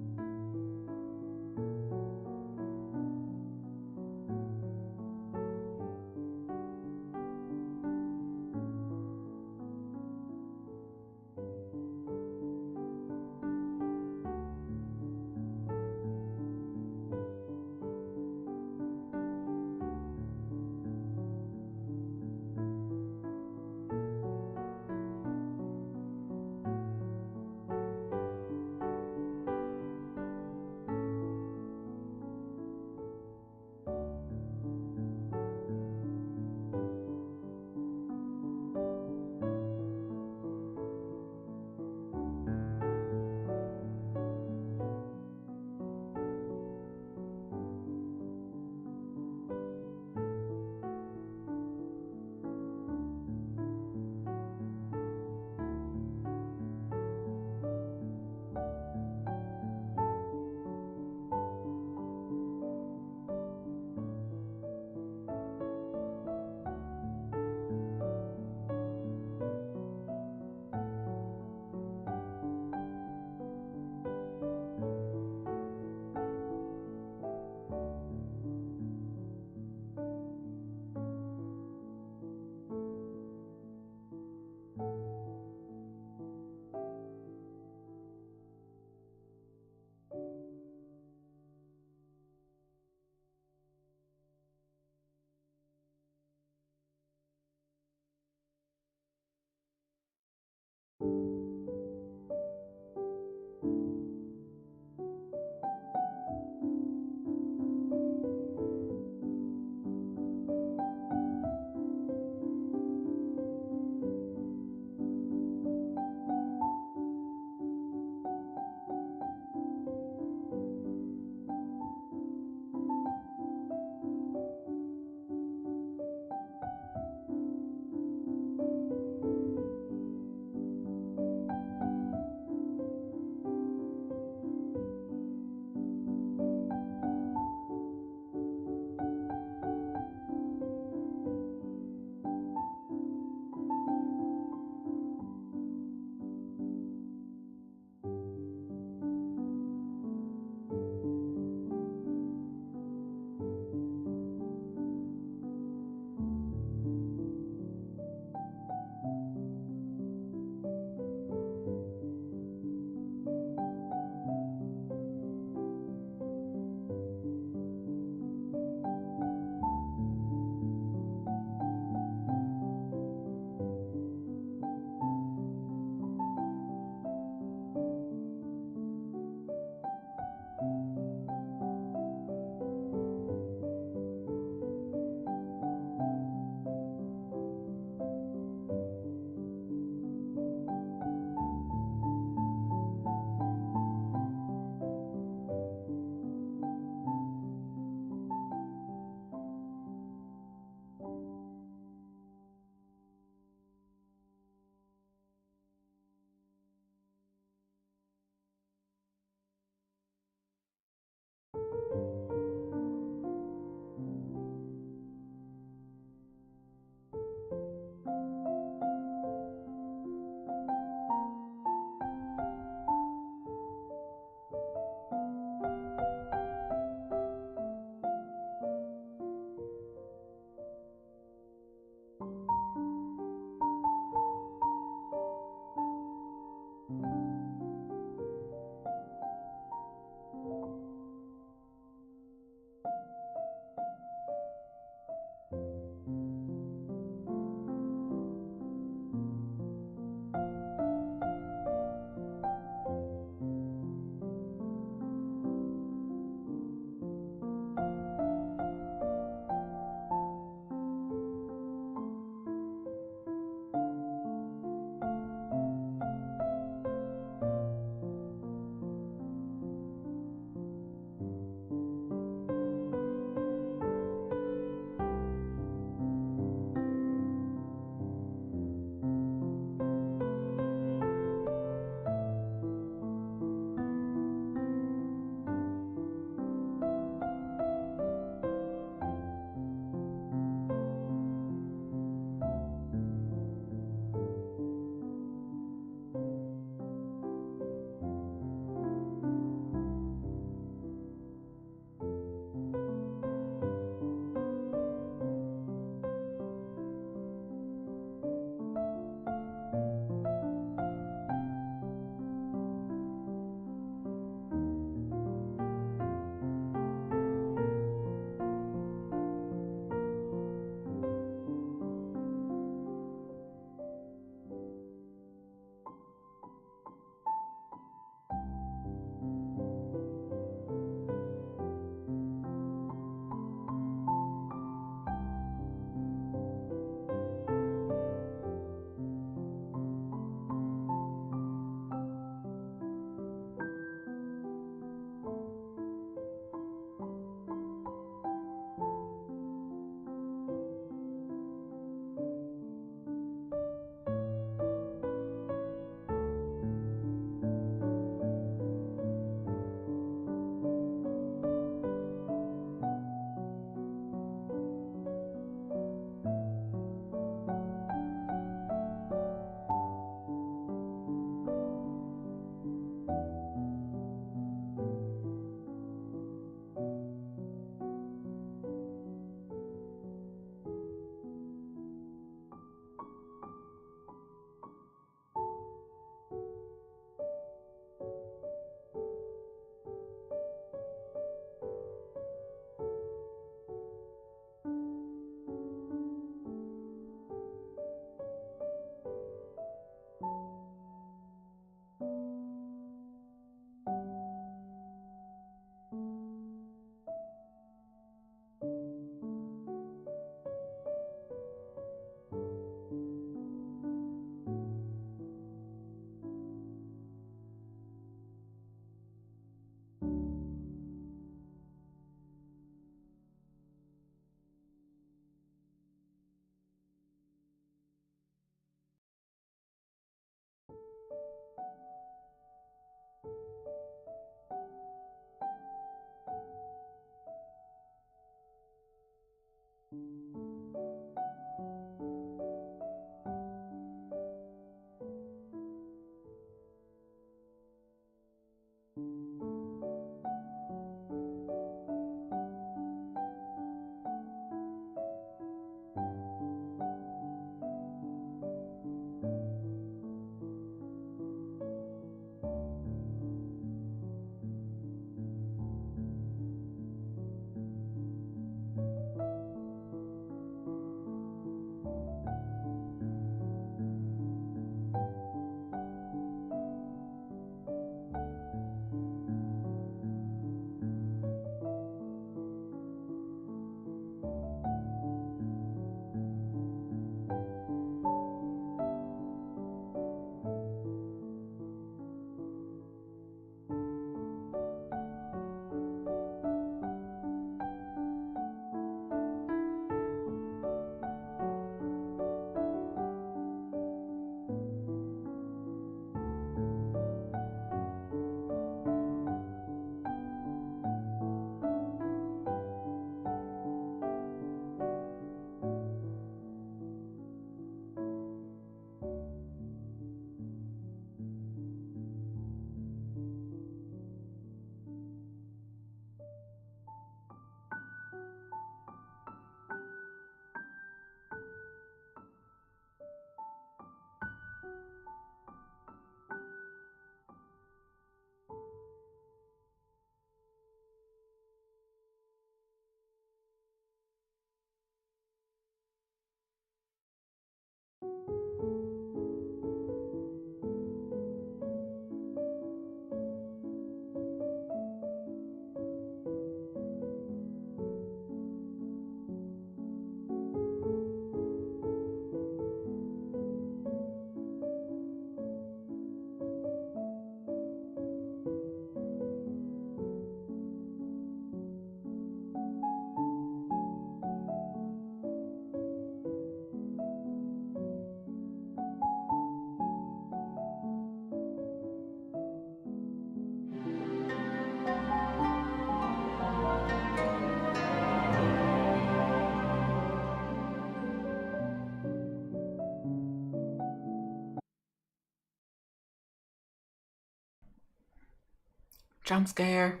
Jump scare.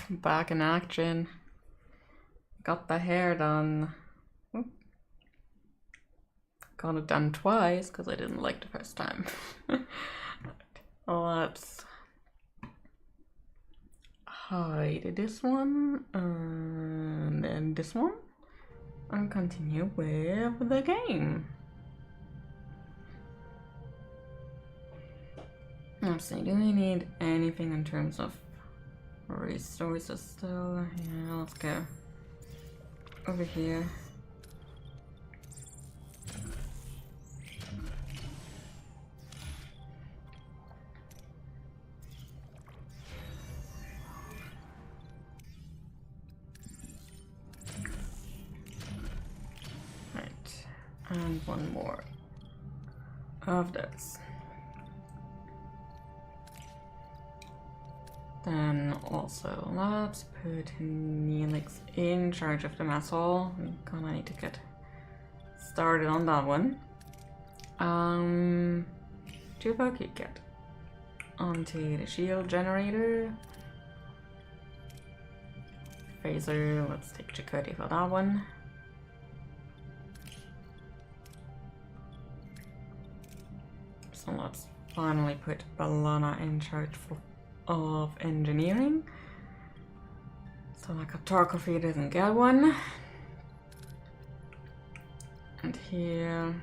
Back in action. Got the hair done. Oop. Got it done twice because I didn't like the first time. Let's hide this one and then this one and continue with the game. Let's see, do we need anything in terms of resources still? Yeah, let's go over here. Right, and one more of those. Then also let's put Neelix in charge of the mess hall. We kinda need to get started on that one. Tuvok, you get onto the shield generator. Phaser, let's take Chakotay for that one. So let's finally put B'Elanna in charge of engineering. So like cartography doesn't get one. And here,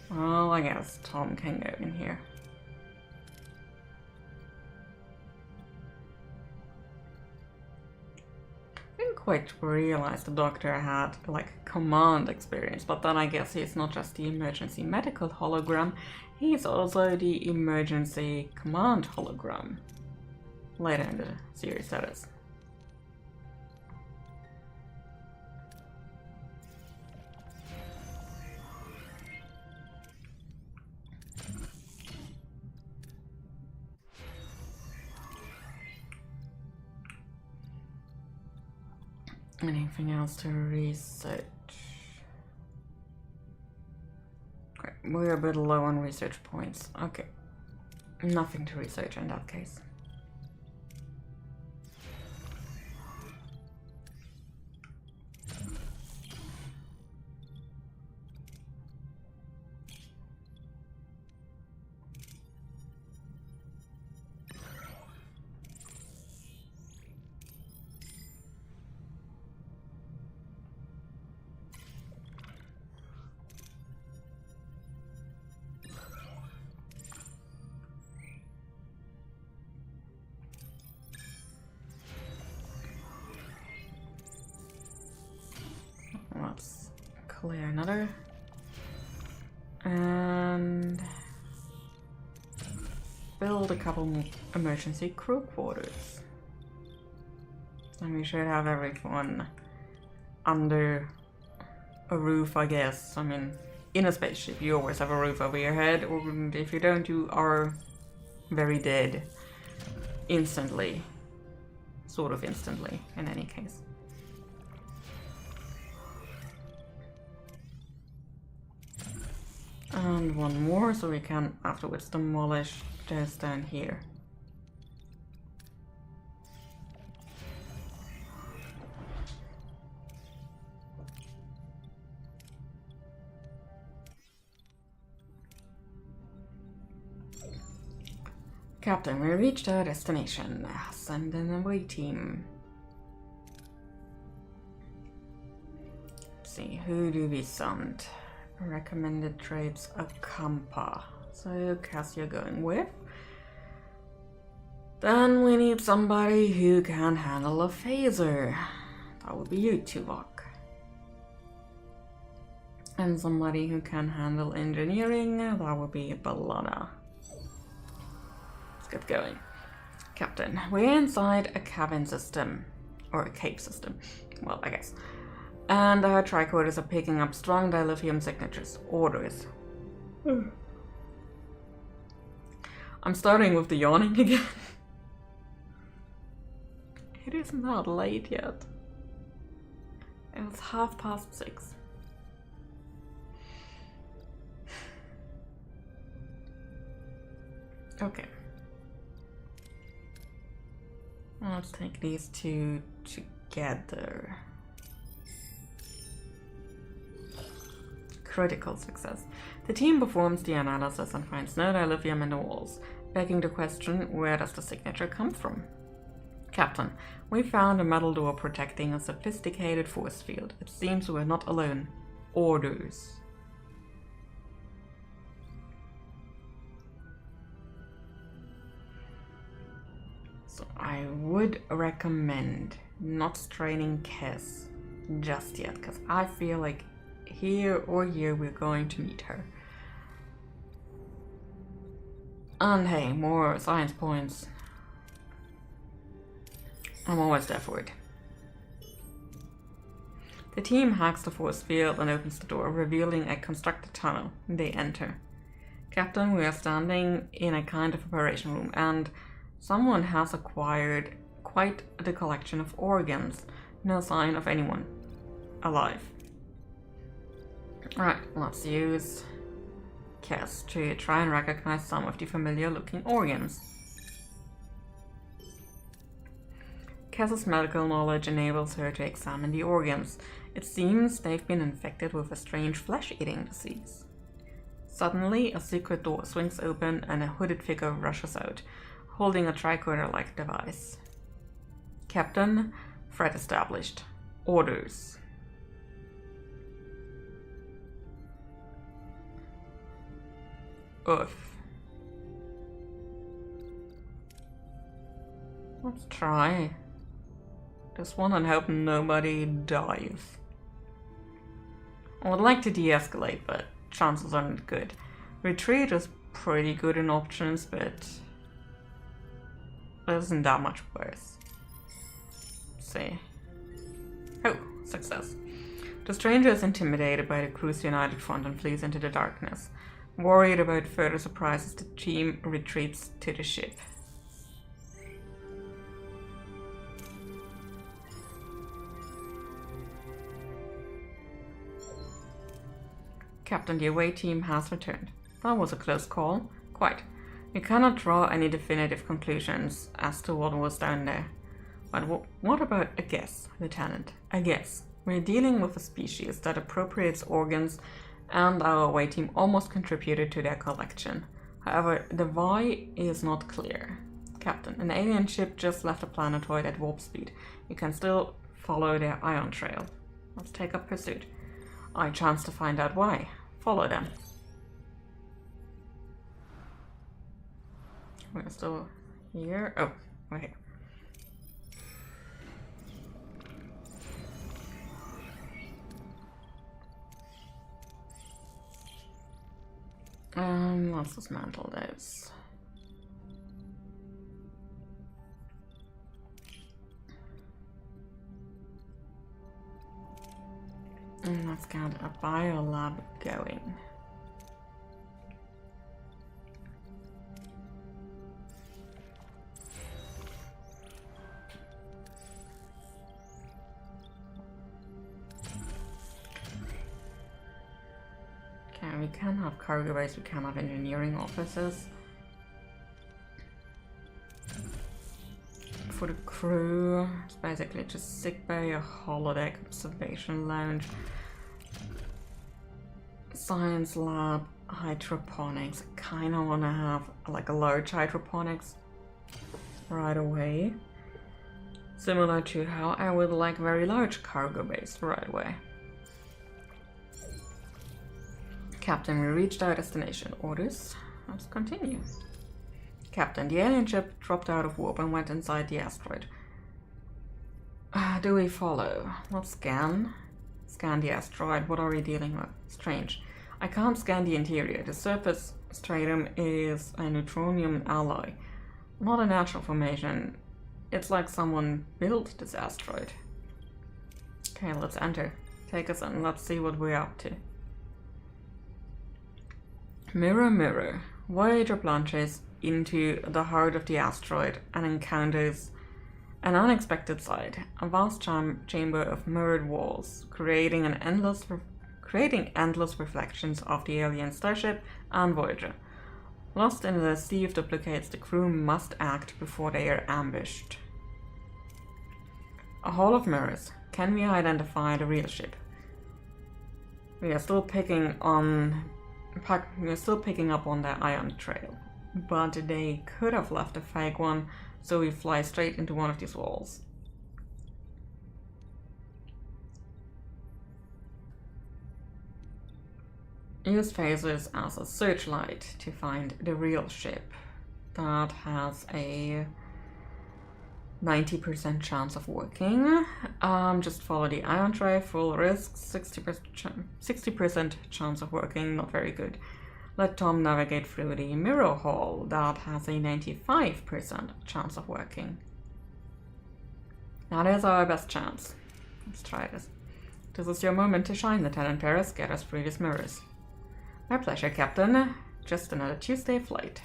well, I guess Tom can go in here. I didn't quite realize the doctor had like command experience, but then I guess he's not just the emergency medical hologram, he's also the emergency command hologram. Later in the series, that is. Anything else to research? Okay, we're a bit low on research points. Okay, nothing to research in that case. Let's clear another. And build a couple more emergency crew quarters. And we should have everyone under a roof, I guess. I mean, in a spaceship, you always have a roof over your head, or if you don't, you are very dead. Instantly. Sort of instantly, in any case. And one more, so we can afterwards demolish this down here. Captain, we reached our destination. Send an away team. Let's see, who do we send? Recommended trades Akampa. So Cassia going with. Then we need somebody who can handle a phaser. That would be you, Tuvok. And somebody who can handle engineering. That would be B'Elanna. Let's get going. Captain, we're inside a cabin system. Or a cape system. Well, I guess. And our tricorders are picking up strong dilithium signatures. Orders. I'm starting with the yawning again. It is not late yet. It's 6:30. Okay. Let's take these two together. Critical success. The team performs the analysis and finds no dilithium in the walls, begging the question, where does the signature come from? Captain, we found a metal door protecting a sophisticated force field. It seems we're not alone. Orders. So I would recommend not straining Kes just yet, because I feel like here or here we're going to meet her. And hey, more science points. I'm always there for it. The team hacks the force field and opens the door, revealing a constructed tunnel. They enter. Captain, we are standing in a kind of operation room, and someone has acquired quite the collection of organs. No sign of anyone alive. Right, let's use Kes to try and recognize some of the familiar looking organs. Kes's medical knowledge enables her to examine the organs. It seems they've been infected with a strange flesh-eating disease. Suddenly, a secret door swings open and a hooded figure rushes out, holding a tricorder-like device. Captain, threat established. Orders. Oof. Let's try this one and hope nobody dies. I would like to de-escalate, but chances aren't good. Retreat is pretty good in options, but it isn't that much worse. Let's see. Oh, success. The stranger is intimidated by the crew's united front and flees into the darkness. Worried about further surprises, the team retreats to the ship. Captain, the away team has returned. That was a close call. Quite. We cannot draw any definitive conclusions as to what was down there. But what about a guess, Lieutenant? A guess. We're dealing with a species that appropriates organs, and our away team almost contributed to their collection. However, the why is not clear. Captain, an alien ship just left a planetoid at warp speed. You can still follow their ion trail. Let's take up pursuit. I chance to find out why. Follow them. We're still here. Oh, we're here. Let's dismantle those. And let's get a biolab going. Okay, we can have cargo bays, we can have engineering offices. For the crew, it's basically just sickbay, a holodeck, observation lounge, science lab, hydroponics. I kind of want to have like a large hydroponics right away, similar to how I would like very large cargo bays right away. Captain, we reached our destination. Orders? Let's continue. Captain, the alien ship dropped out of warp and went inside the asteroid. Do we follow? Let's scan. Scan the asteroid. What are we dealing with? Strange. I can't scan the interior. The surface stratum is a neutronium alloy. Not a natural formation. It's like someone built this asteroid. Okay, let's enter. Take us in. Let's see what we're up to. Mirror, mirror. Voyager plunges into the heart of the asteroid and encounters an unexpected sight, a vast chamber of mirrored walls, creating endless reflections of the alien starship and Voyager. Lost in the sea of duplicates, the crew must act before they are ambushed. A hall of mirrors. Can we identify the real ship? We are still picking up on the ion trail, but they could have left a fake one, so we fly straight into one of these walls. Use phasers as a searchlight to find the real ship. That has a 90% chance of working. Just follow the ion tray, full risk, 60% chance of working, not very good. Let Tom navigate through the mirror hall. That has a 95% chance of working. That is our best chance. Let's try this. This is your moment to shine, Lieutenant Paris. Get us through these mirrors. My pleasure, Captain. Just another Tuesday flight.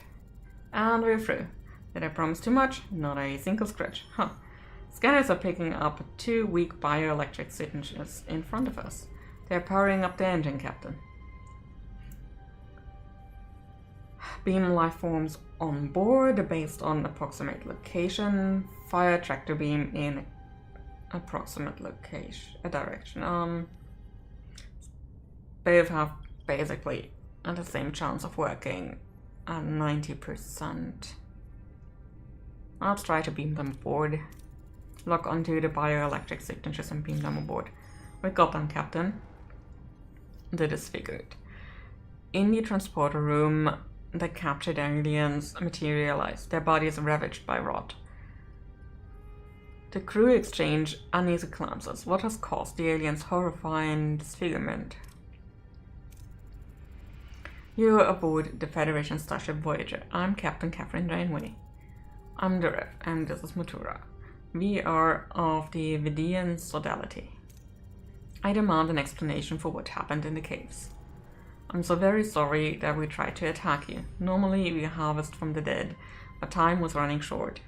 And we're through. Did I promise too much? Not a single scratch. Huh. Scanners are picking up 2 weak bioelectric signatures in front of us. They're powering up the engine, Captain. Beam life forms on board based on approximate location. Fire tractor beam in approximate direction. Both have basically the same chance of working at 90%. Let's try to beam them aboard. Lock onto the bioelectric signatures and beam them aboard. We got them, Captain. The disfigured. In the transporter room, the captured aliens materialize, their bodies ravaged by rot. The crew exchange uneasy glances. What has caused the aliens' horrifying disfigurement? You are aboard the Federation starship Voyager. I'm Captain Catherine Janeway. I'm Duref, and this is Mutura. We are of the Vidian Sodality. I demand an explanation for what happened in the caves. I'm so very sorry that we tried to attack you. Normally we harvest from the dead, but time was running short.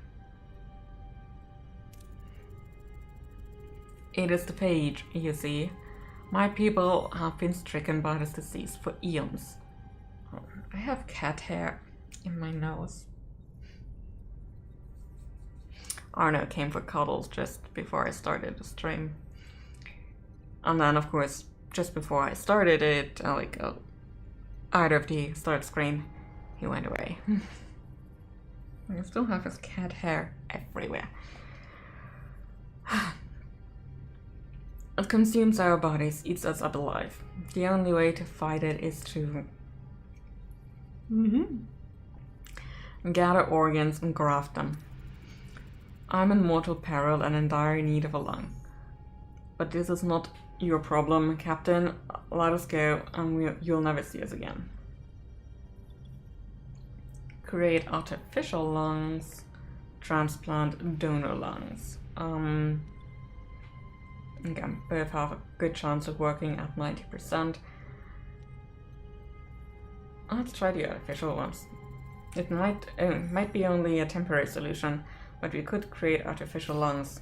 It is the page, you see. My people have been stricken by this disease for eons. Oh, I have cat hair in my nose. Arno came for cuddles just before I started the stream. And then, of course, just before I started it, out of the start screen, he went away. I still have his cat hair everywhere. It consumes our bodies, eats us up alive. The only way to fight it is to gather organs and graft them. I'm in mortal peril and in dire need of a lung. But this is not your problem, Captain. Let us go and you'll never see us again. Create artificial lungs. Transplant donor lungs. Again, both have a good chance of working at 90%. Let's try the artificial ones. It might be only a temporary solution, but we could create artificial lungs.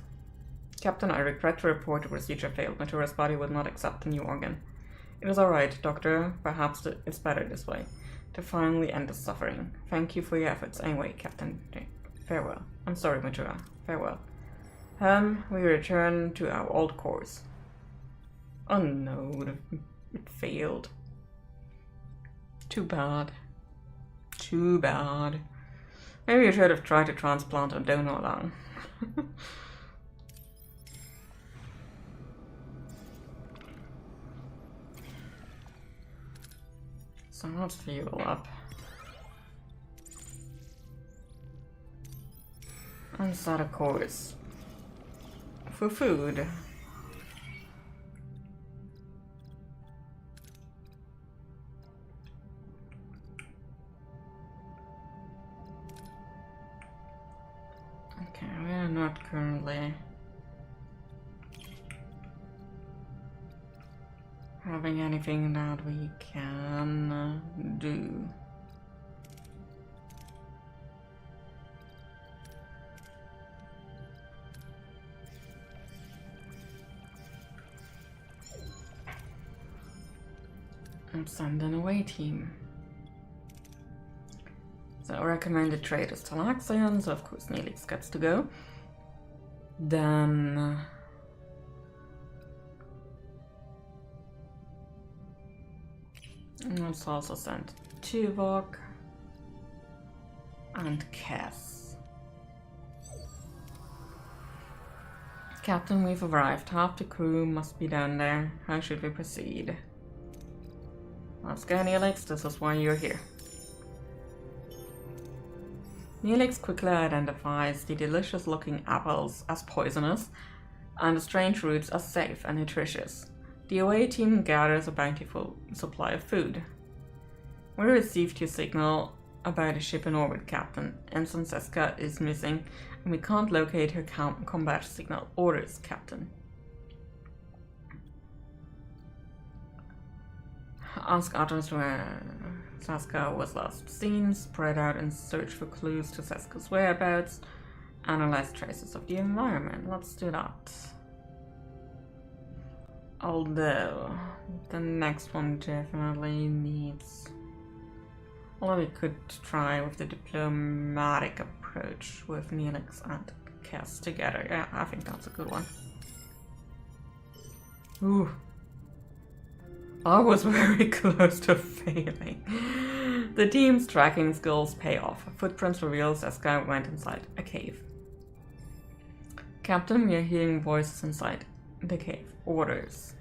Captain, I regret to report the procedure failed. Matura's body would not accept the new organ. It is alright, Doctor. Perhaps it's better this way, to finally end the suffering. Thank you for your efforts. Anyway, Captain, farewell. I'm sorry, Matura. Farewell. We return to our old course. Oh no, it failed. Too bad. Too bad. Maybe I should have tried to transplant a donor lung. So let's fuel up. And set a course for food. Okay, we are not currently having anything that we can do. And send an away team. So recommended trade is Talaxian, so of course Neelix gets to go. Then And let's also send Tuvok and Cass. Captain, we've arrived. Half the crew must be down there. How should we proceed? Let's go, Neelix. This is why you're here. Neelix quickly identifies the delicious-looking apples as poisonous and the strange roots as safe and nutritious. The away team gathers a bountiful supply of food. We received your signal about a ship in orbit, Captain. Ensign Seska is missing, and we can't locate her combat signal. Orders, Captain. Ask others where Seska was last seen, spread out and search for clues to Seska's whereabouts, analyze traces of the environment. Let's do that. Although, the next one definitely needs... Although we could try with the diplomatic approach with Neelix and Cass together. Yeah, I think that's a good one. Ooh. I was very close to failing. The team's tracking skills pay off. Footprints reveal Seska went inside a cave. Captain, we are hearing voices inside the cave. Orders.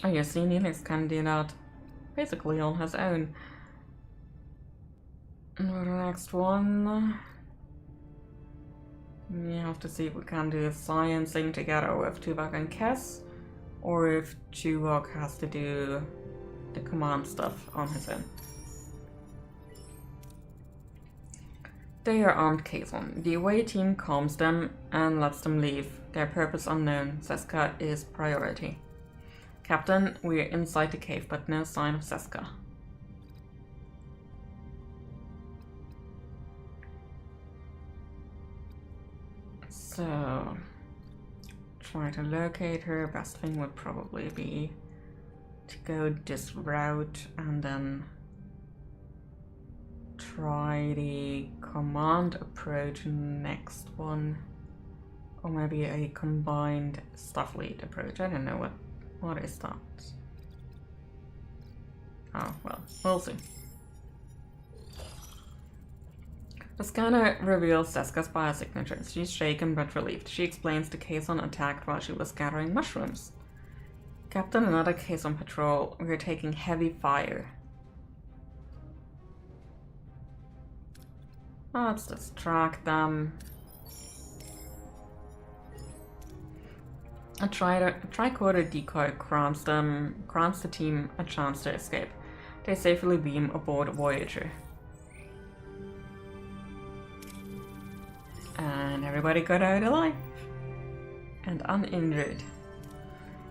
Oh, you see, Neelix can do that basically on his own. And for the next one, we have to see if we can do sciencing together with Tuvok and Cass, or if Tuvok has to do the command stuff on his own. They are armed Kazon. The away team calms them and lets them leave. Their purpose unknown. Seska is priority. Captain, we are inside the cave, but no sign of Seska. So, try to locate her. Best thing would probably be to go this route and then try the command approach next one. Or maybe a combined Starfleet approach. I don't know what is that? Oh, well, we'll see. The scanner reveals Seska's biosignatures. She's shaken but relieved. She explains the Kazon attacked while she was gathering mushrooms. Captain, another Kazon patrol. We're taking heavy fire. Let's distract them. A tricorder decoy grants the team a chance to escape. They safely beam aboard Voyager. And everybody got out alive and uninjured.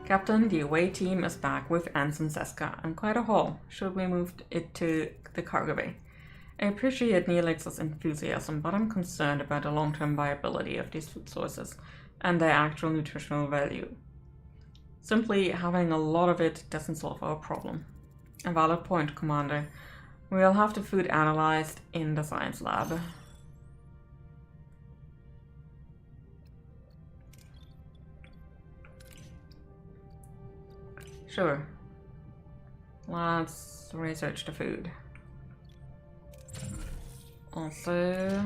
Captain, the away team is back with Ensign Seska and quite a haul. Should we move it to the cargo bay? I appreciate Neelix's enthusiasm, but I'm concerned about the long-term viability of these food sources and their actual nutritional value. Simply having a lot of it doesn't solve our problem. A valid point, Commander. We'll have the food analyzed in the science lab. Sure. Let's research the food. Also,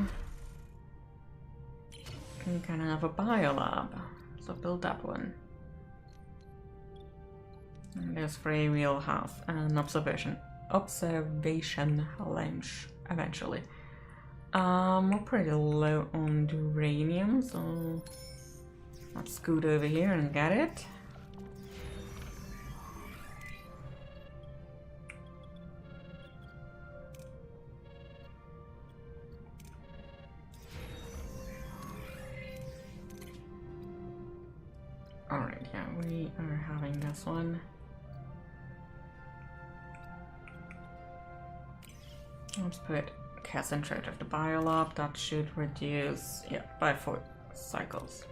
we can have a biolab, so build that one. And this free will have an observation lounge eventually. We're pretty low on uranium, so let's scoot over here and get it. Alright, yeah, we are having this one. Let's put Cass in charge of the biolab. That should reduce, yeah, by 4 cycles.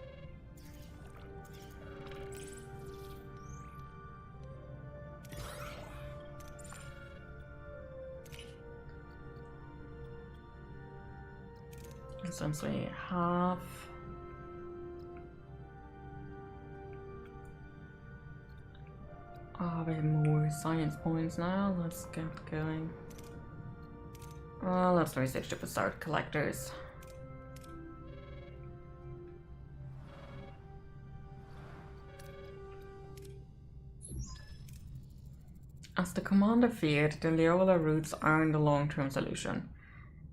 Since we have Oh, we have more science points now. Let's get going. Well, let's research the start collectors. As the commander feared, the Leola routes aren't the long-term solution.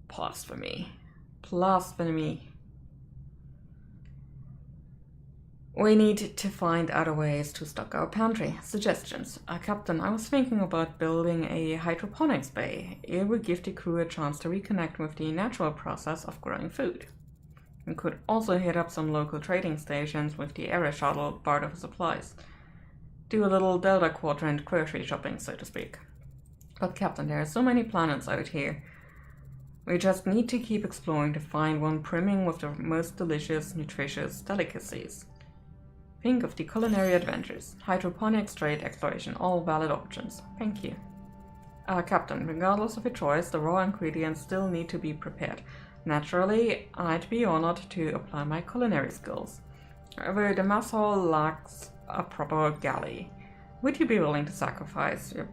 Blasphemy. Blasphemy. We need to find other ways to stock our pantry. Suggestions. Captain, I was thinking about building a hydroponics bay. It would give the crew a chance to reconnect with the natural process of growing food. We could also hit up some local trading stations with the area shuttle part of supplies. Do a little Delta Quadrant grocery shopping, so to speak. But Captain, there are so many planets out here. We just need to keep exploring to find one brimming with the most delicious, nutritious delicacies. Think of the culinary adventures. Hydroponics, trade, exploration, all valid options. Thank you. Captain, regardless of your choice, the raw ingredients still need to be prepared. Naturally, I'd be honored to apply my culinary skills. However, the mess hall lacks a proper galley. Would you be willing to sacrifice your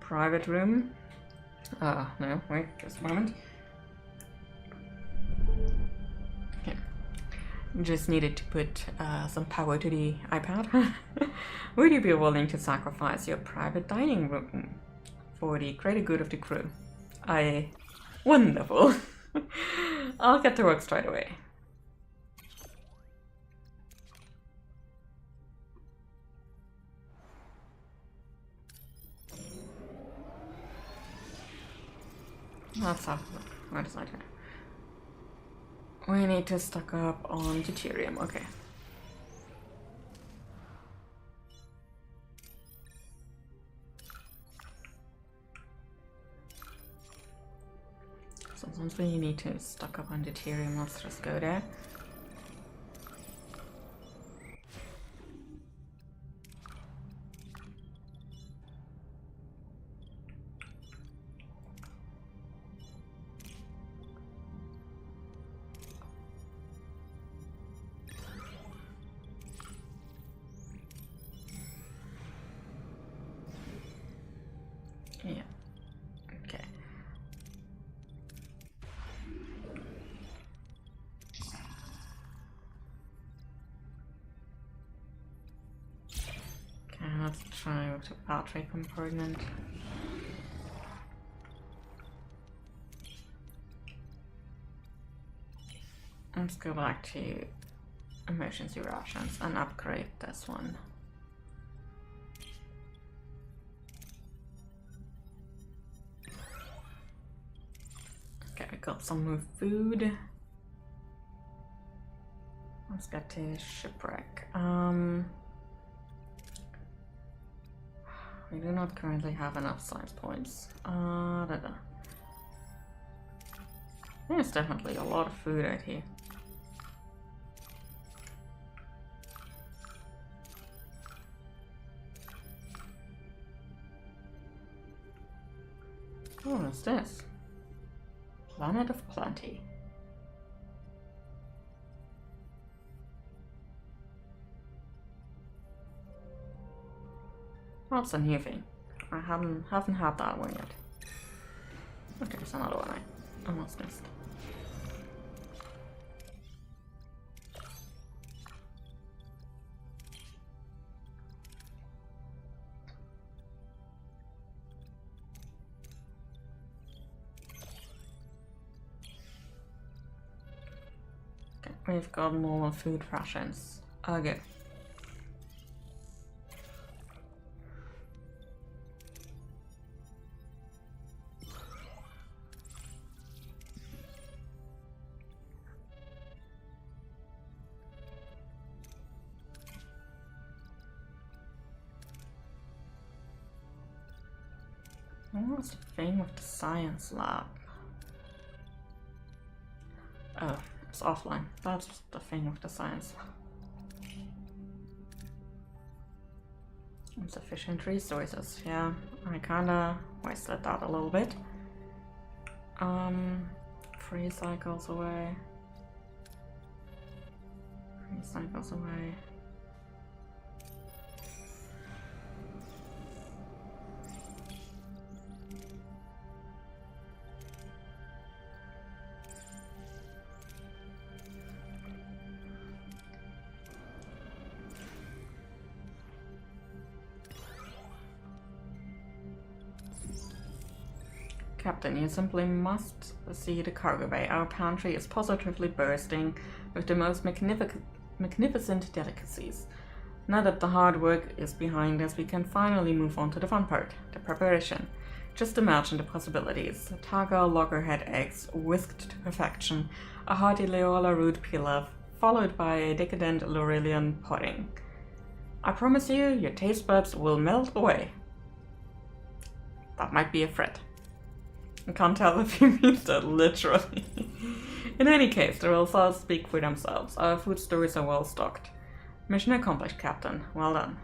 private room? No, wait, just a moment. Okay. Just needed to put some power to the iPad. Would you be willing to sacrifice your private dining room for the greater good of the crew? Wonderful. I'll get to work straight away. Let's have a look. What is that here? We need to stock up on deuterium, okay. So since we need to stock up on deuterium, let's just go there. Yeah, okay. Okay, let's try with the battery compartment. Let's go back to emergency rations and upgrade this one. Okay, we got some more food. Let's get to shipwreck. We do not currently have enough science points. There's definitely a lot of food out here. Oh, what's this? Planet of Plenty. That's a new thing. I haven't had that one yet. Okay, there's another one I almost missed. Okay, we've got normal food rations. Okay. What's the thing with the science lab? Oh, it's offline. That's the thing with the science lab. Insufficient resources. Yeah, I kinda wasted that a little bit. 3 cycles away. 3 cycles away. Captain, you simply must see the cargo bay. Our pantry is positively bursting with the most magnificent delicacies. Now that the hard work is behind us, we can finally move on to the fun part, the preparation. Just imagine the possibilities. Taga loggerhead eggs, whisked to perfection, a hearty Leola root pilaf, followed by a decadent Laurelian pudding. I promise you, your taste buds will melt away. That might be a threat. I can't tell if he means that literally. In any case, the results speak for themselves. Our food stores are well stocked. Mission accomplished, Captain. Well done.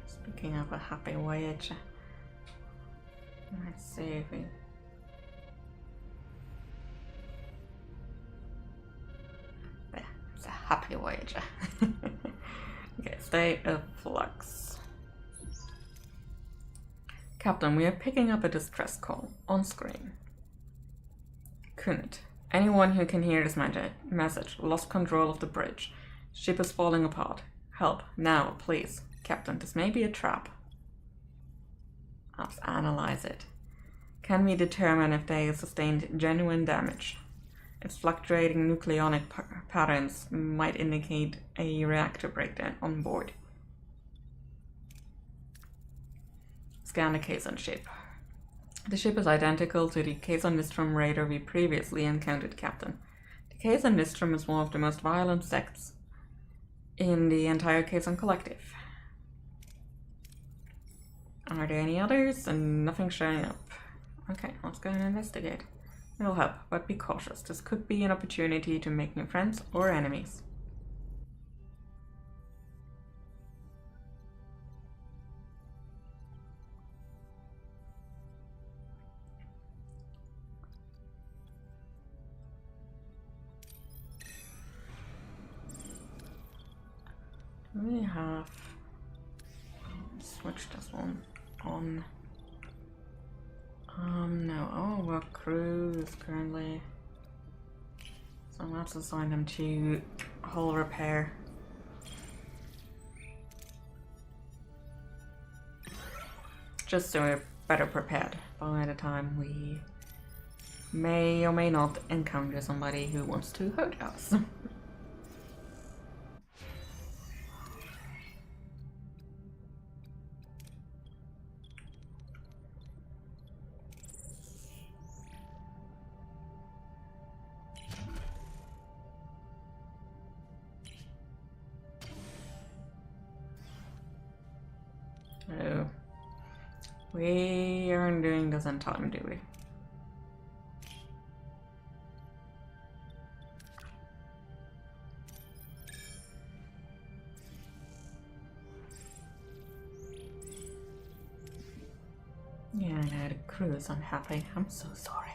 Speaking of a happy voyage, let's see if we... There, it's a happy voyager. Okay, state of flux. Captain, we are picking up a distress call on screen. Kunit, anyone who can hear this message, lost control of the bridge. Ship is falling apart. Help, now, please. Captain, this may be a trap. Let's analyze it. Can we determine if they sustained genuine damage? Its fluctuating nucleonic patterns might indicate a reactor breakdown on board. Scan the Kazon ship. The ship is identical to the Kazon Nistrum raider we previously encountered, Captain. The Kazon Nistrum is one of the most violent sects in the entire Kazon Collective. Are there any others? And nothing showing up. Okay, let's go and investigate. It'll help, but be cautious. This could be an opportunity to make new friends or enemies. Do we have... switch this one on? No. Oh, work crew is currently... So let's assign them to hull repair. Just so we're better prepared by the time we may or may not encounter somebody who wants to hurt us. Oh, we aren't doing this in time, do we? Yeah, I know, the crew is unhappy. I'm so sorry.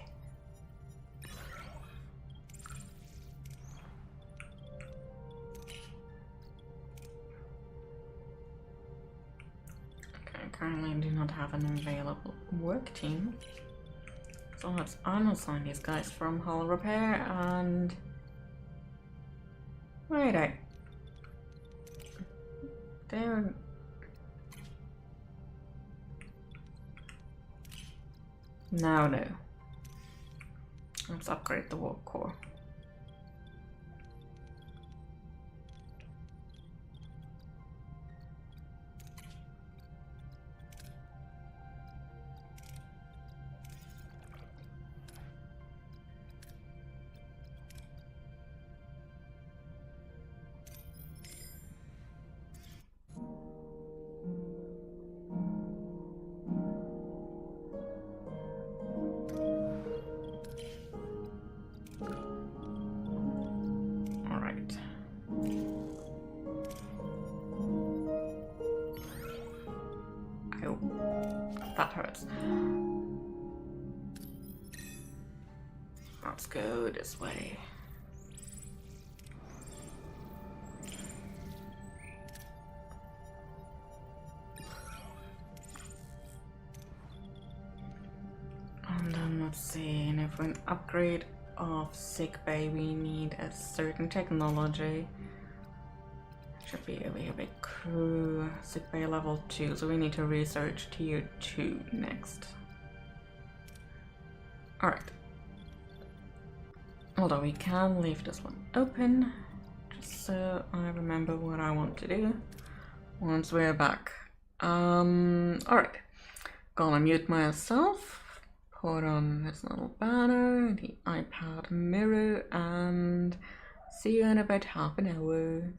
Currently do not have an available work team. So let's unassign these guys from hull repair and... Wait out. They're... No. Let's upgrade the warp core. That hurts. Let's go this way. And then let's see, and if for an upgrade of sick bay we need a certain technology. Should be over here by crew. Sick bay level 2, so we need to research tier 2 next. Alright. Although we can leave this one open, just so I remember what I want to do once we're back. Alright. Gonna mute myself, put on this little banner, the iPad mirror, and see you in about half an hour.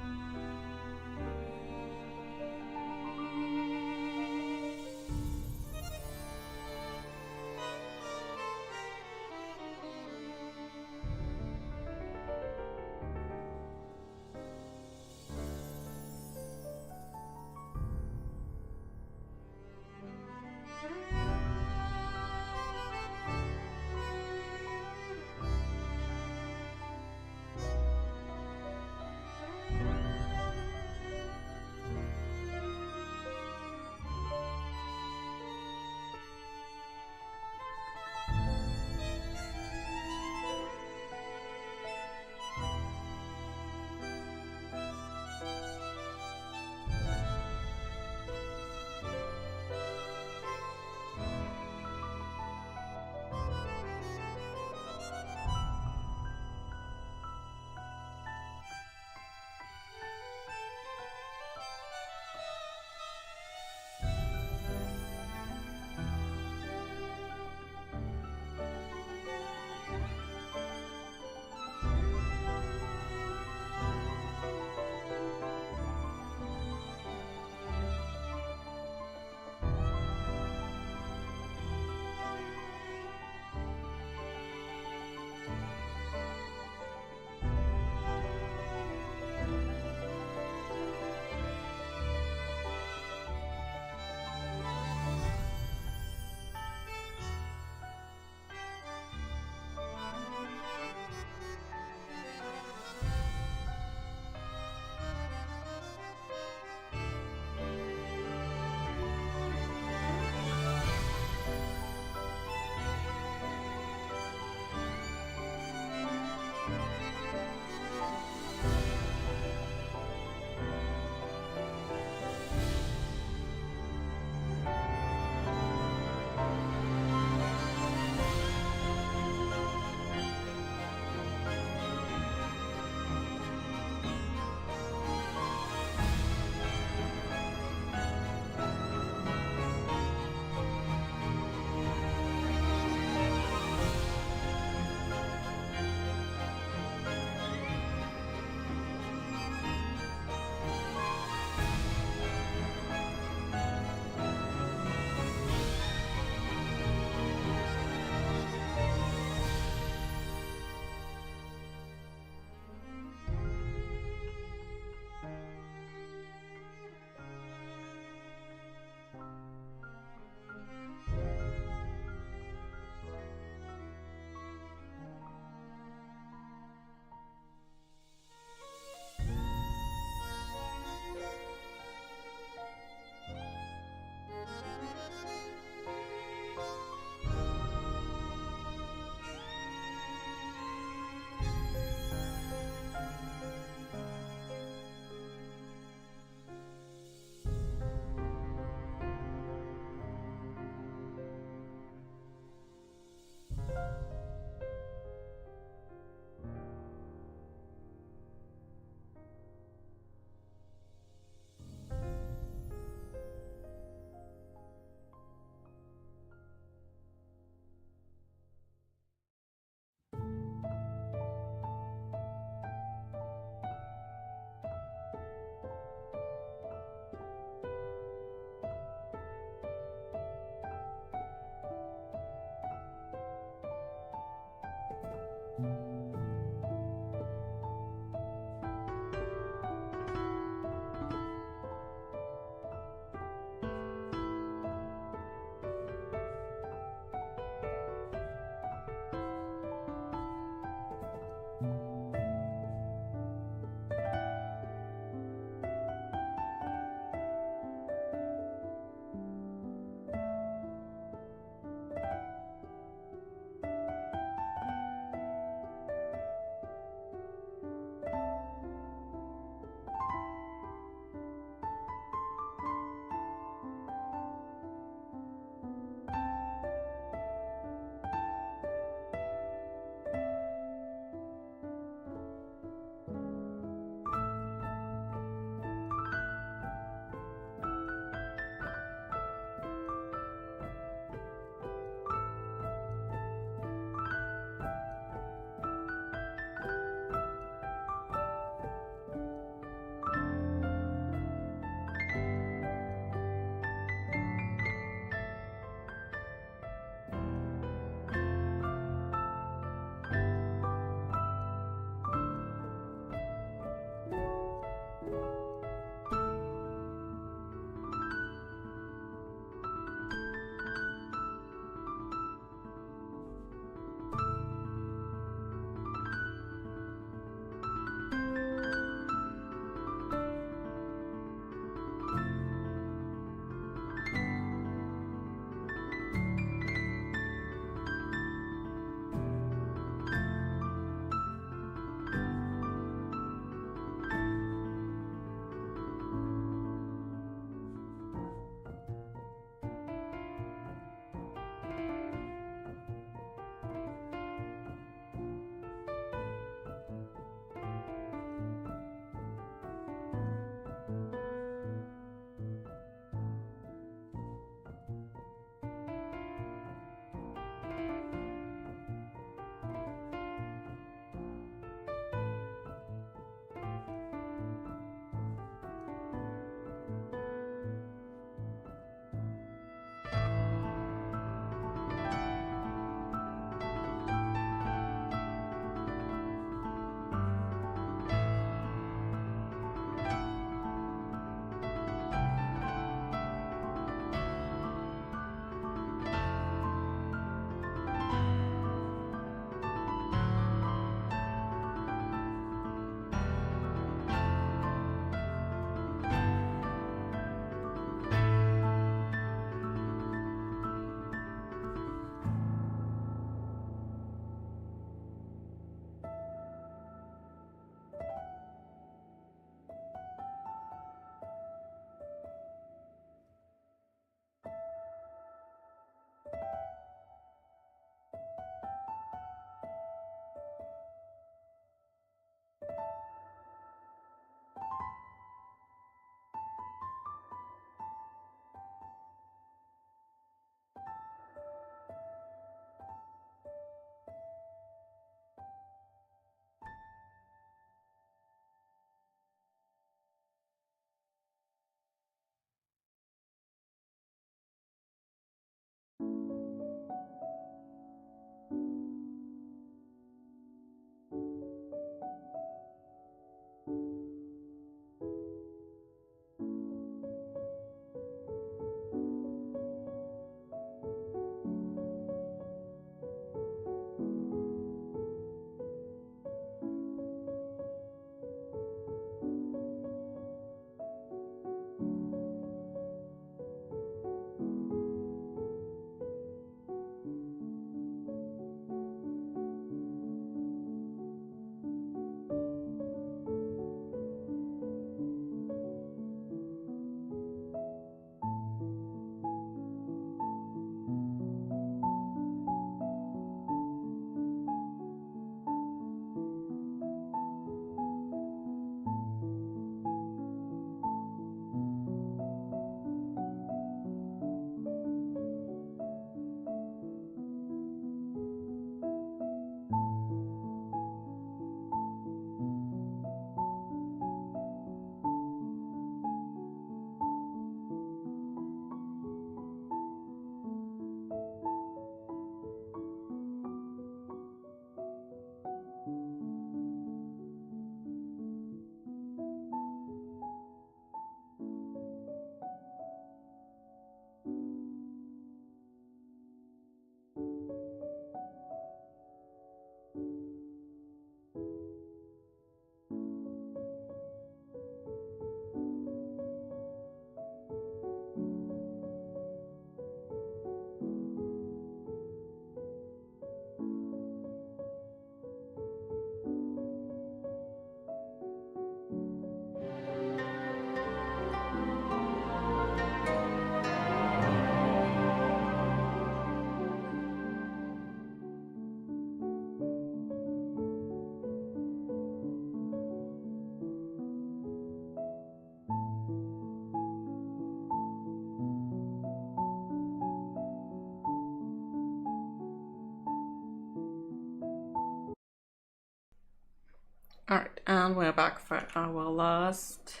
Alright, and we're back for our last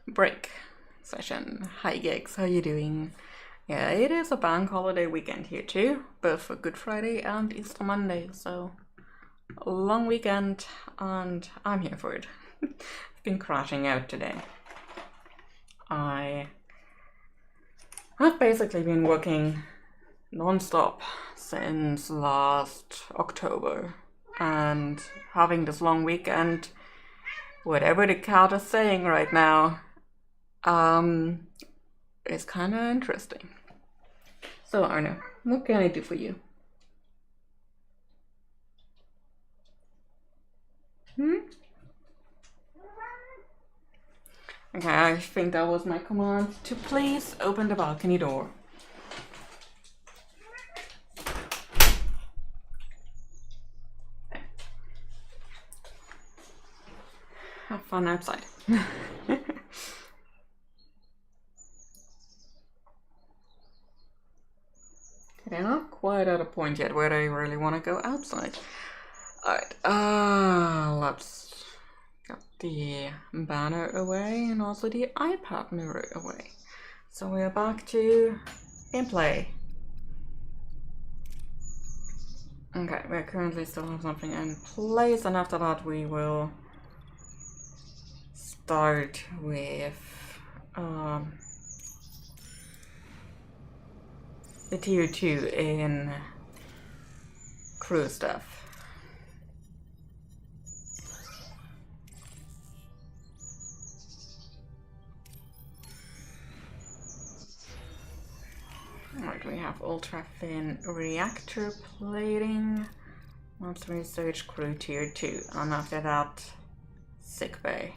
break session. Hi gigs, how you doing? Yeah, it is a bank holiday weekend here too, both for Good Friday and Easter Monday, so a long weekend and I'm here for it. I've been crashing out today. I've basically been working non-stop since last October, and having this long weekend, whatever the cat is saying right now, is kind of interesting. So Arno, what can I do for you? Okay, I think that was my command to please open the balcony door. Have fun outside. Okay, I'm not quite at a point yet where I really want to go outside. Alright, let's get the banner away and also the iPad mirror away. So we're back to gameplay. Okay, we currently still have something in place, and after that we will start with the tier 2 in crew stuff. Alright, we have ultra thin reactor plating. Let's research crew tier 2, and after that, sick bay.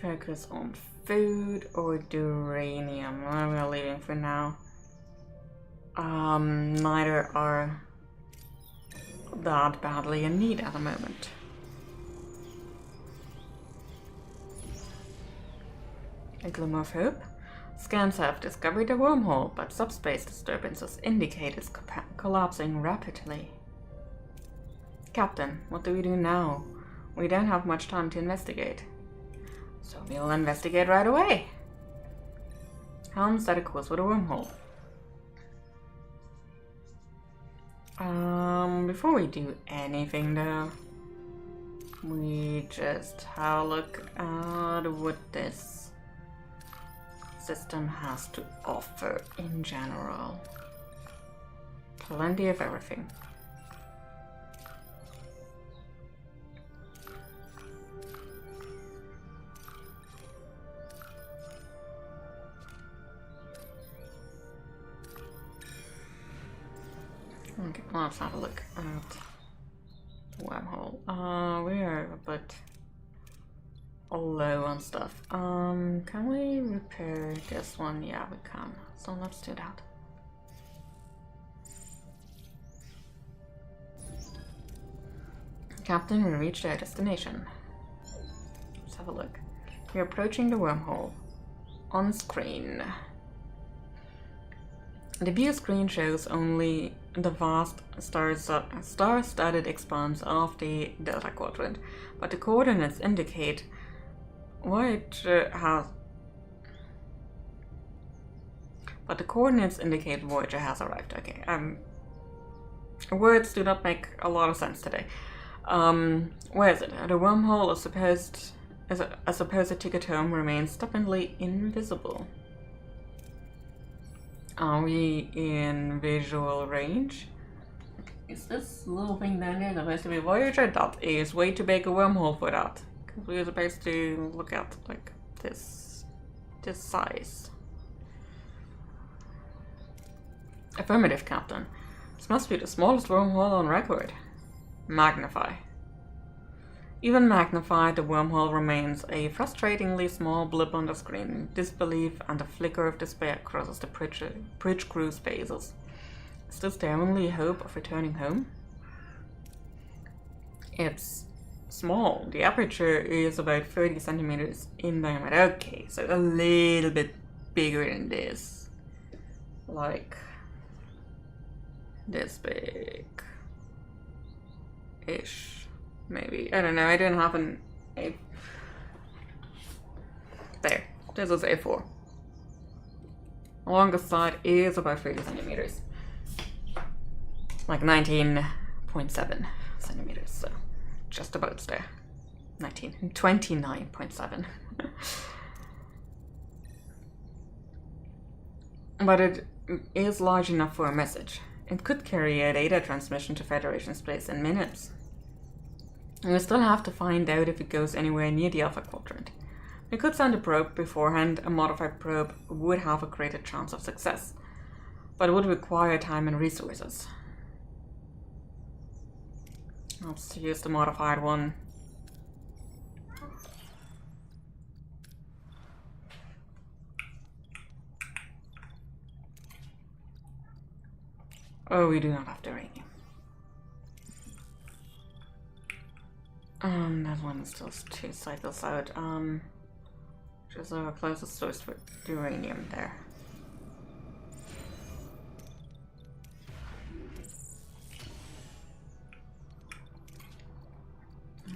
Focus on food or uranium. Well, we're leaving for now. Neither are that badly in need at the moment. A glimmer of hope. Scans have discovered a wormhole, but subspace disturbances indicate it's collapsing rapidly. Captain, what do we do now? We don't have much time to investigate. So we'll investigate right away. Helm set a course with a wormhole. Before we do anything though, we just have a look at what this system has to offer in general. Plenty of everything. Okay, let's have a look at the wormhole. We are a bit low on stuff. Can we repair this one? Yeah, we can. So let's do that. Captain, we reached our destination. Let's have a look. We're approaching the wormhole. On screen. The view screen shows only the vast star-studded expanse of the Delta Quadrant, but the coordinates indicate Voyager has arrived. Okay, words do not make a lot of sense today. Where is it? The wormhole a supposed ticket home remains stubbornly invisible. Are we in visual range? Is this little thing down there supposed to be Voyager? That is way too big a wormhole for that. Because we were supposed to look at like this size. Affirmative, Captain. This must be the smallest wormhole on record. Magnify. Even magnified, the wormhole remains a frustratingly small blip on the screen. Disbelief and a flicker of despair crosses the bridge crew spaces. Is this their only hope of returning home? It's small. The aperture is about 30 centimeters in diameter. Okay, so a little bit bigger than this. Like this big. Ish. Maybe. I don't know. I didn't have an A. There. This is A4. The longest side is about 30 centimeters. Like 19.7 centimeters, so just about there. 29.7. But it is large enough for a message. It could carry a data transmission to Federation space in minutes. And we still have to find out if it goes anywhere near the Alpha Quadrant. We could send a probe beforehand. A modified probe would have a greater chance of success, but it would require time and resources. Let's use the modified one. Oh, we do not have uranium. That one is still 2 cycles out. Which is our closest source for uranium there.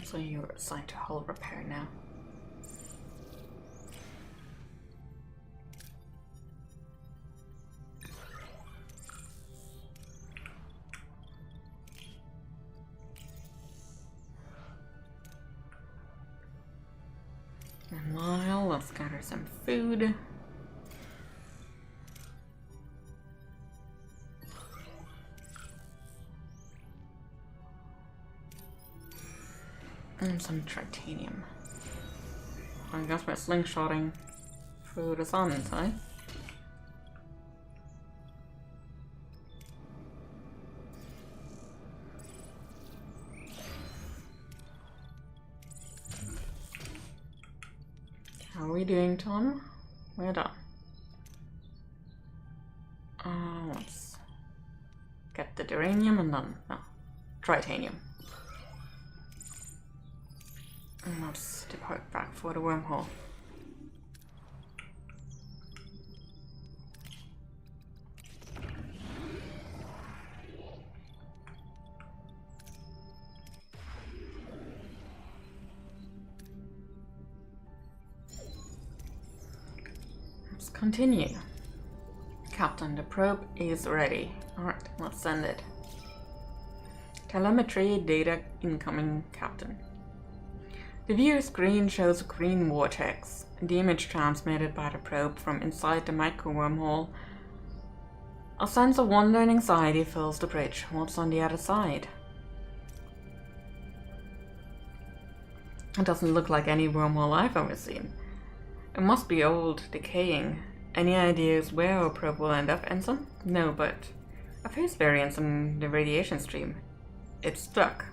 So you're assigned to hull repair now. Meanwhile, let's gather some food. And some titanium. I guess we're slingshotting food is on inside. How are we doing, Tom? We're done. Let's get the uranium and then, no, titanium. And let's depart back for the wormhole. Let's continue. Captain, the probe is ready. Alright, let's send it. Telemetry data incoming, Captain. The viewer screen shows a green vortex. The image transmitted by the probe from inside the micro wormhole. A sense of wonder and anxiety fills the bridge. What's on the other side? It doesn't look like any wormhole I've ever seen. It must be old, decaying. Any ideas where our probe will end up, Ensign? No, but a phase variance in the radiation stream. It's stuck.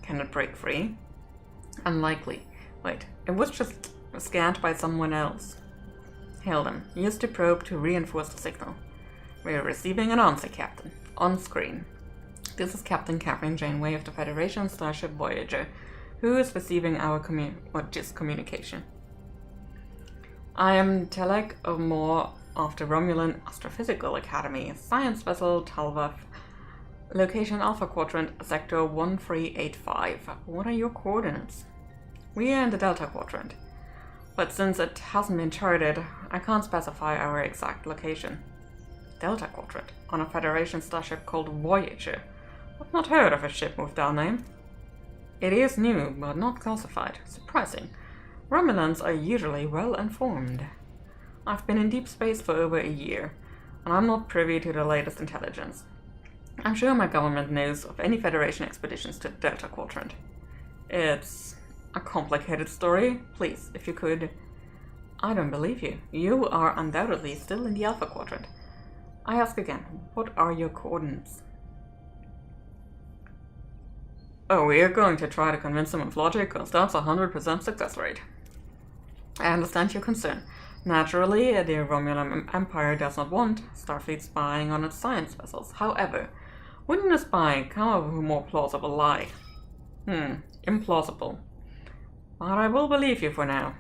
Can it break free? Unlikely. Wait, it was just scanned by someone else. Hail them. Use the probe to reinforce the signal. We are receiving an answer, Captain. On screen. This is Captain Catherine Janeway of the Federation starship Voyager, who is receiving our communication. I am Telek of Moore of the Romulan Astrophysical Academy, Science Vessel Talvath, location Alpha Quadrant, Sector 1385. What are your coordinates? We are in the Delta Quadrant, but since it hasn't been charted, I can't specify our exact location. Delta Quadrant, on a Federation starship called Voyager. I've not heard of a ship with that name. It is new, but not classified. Surprising. Romulans are usually well informed. I've been in deep space for over a year, and I'm not privy to the latest intelligence. I'm sure my government knows of any Federation expeditions to the Delta Quadrant. It's a complicated story. Please, if you could... I don't believe you. You are undoubtedly still in the Alpha Quadrant. I ask again, what are your coordinates? Oh, we are going to try to convince them with logic, because that's 100% success rate. I understand your concern, Naturally, the Romulan Empire does not want Starfleet spying on its science vessels. However, wouldn't a spy come up with a more plausible lie? Implausible. But I will believe you for now.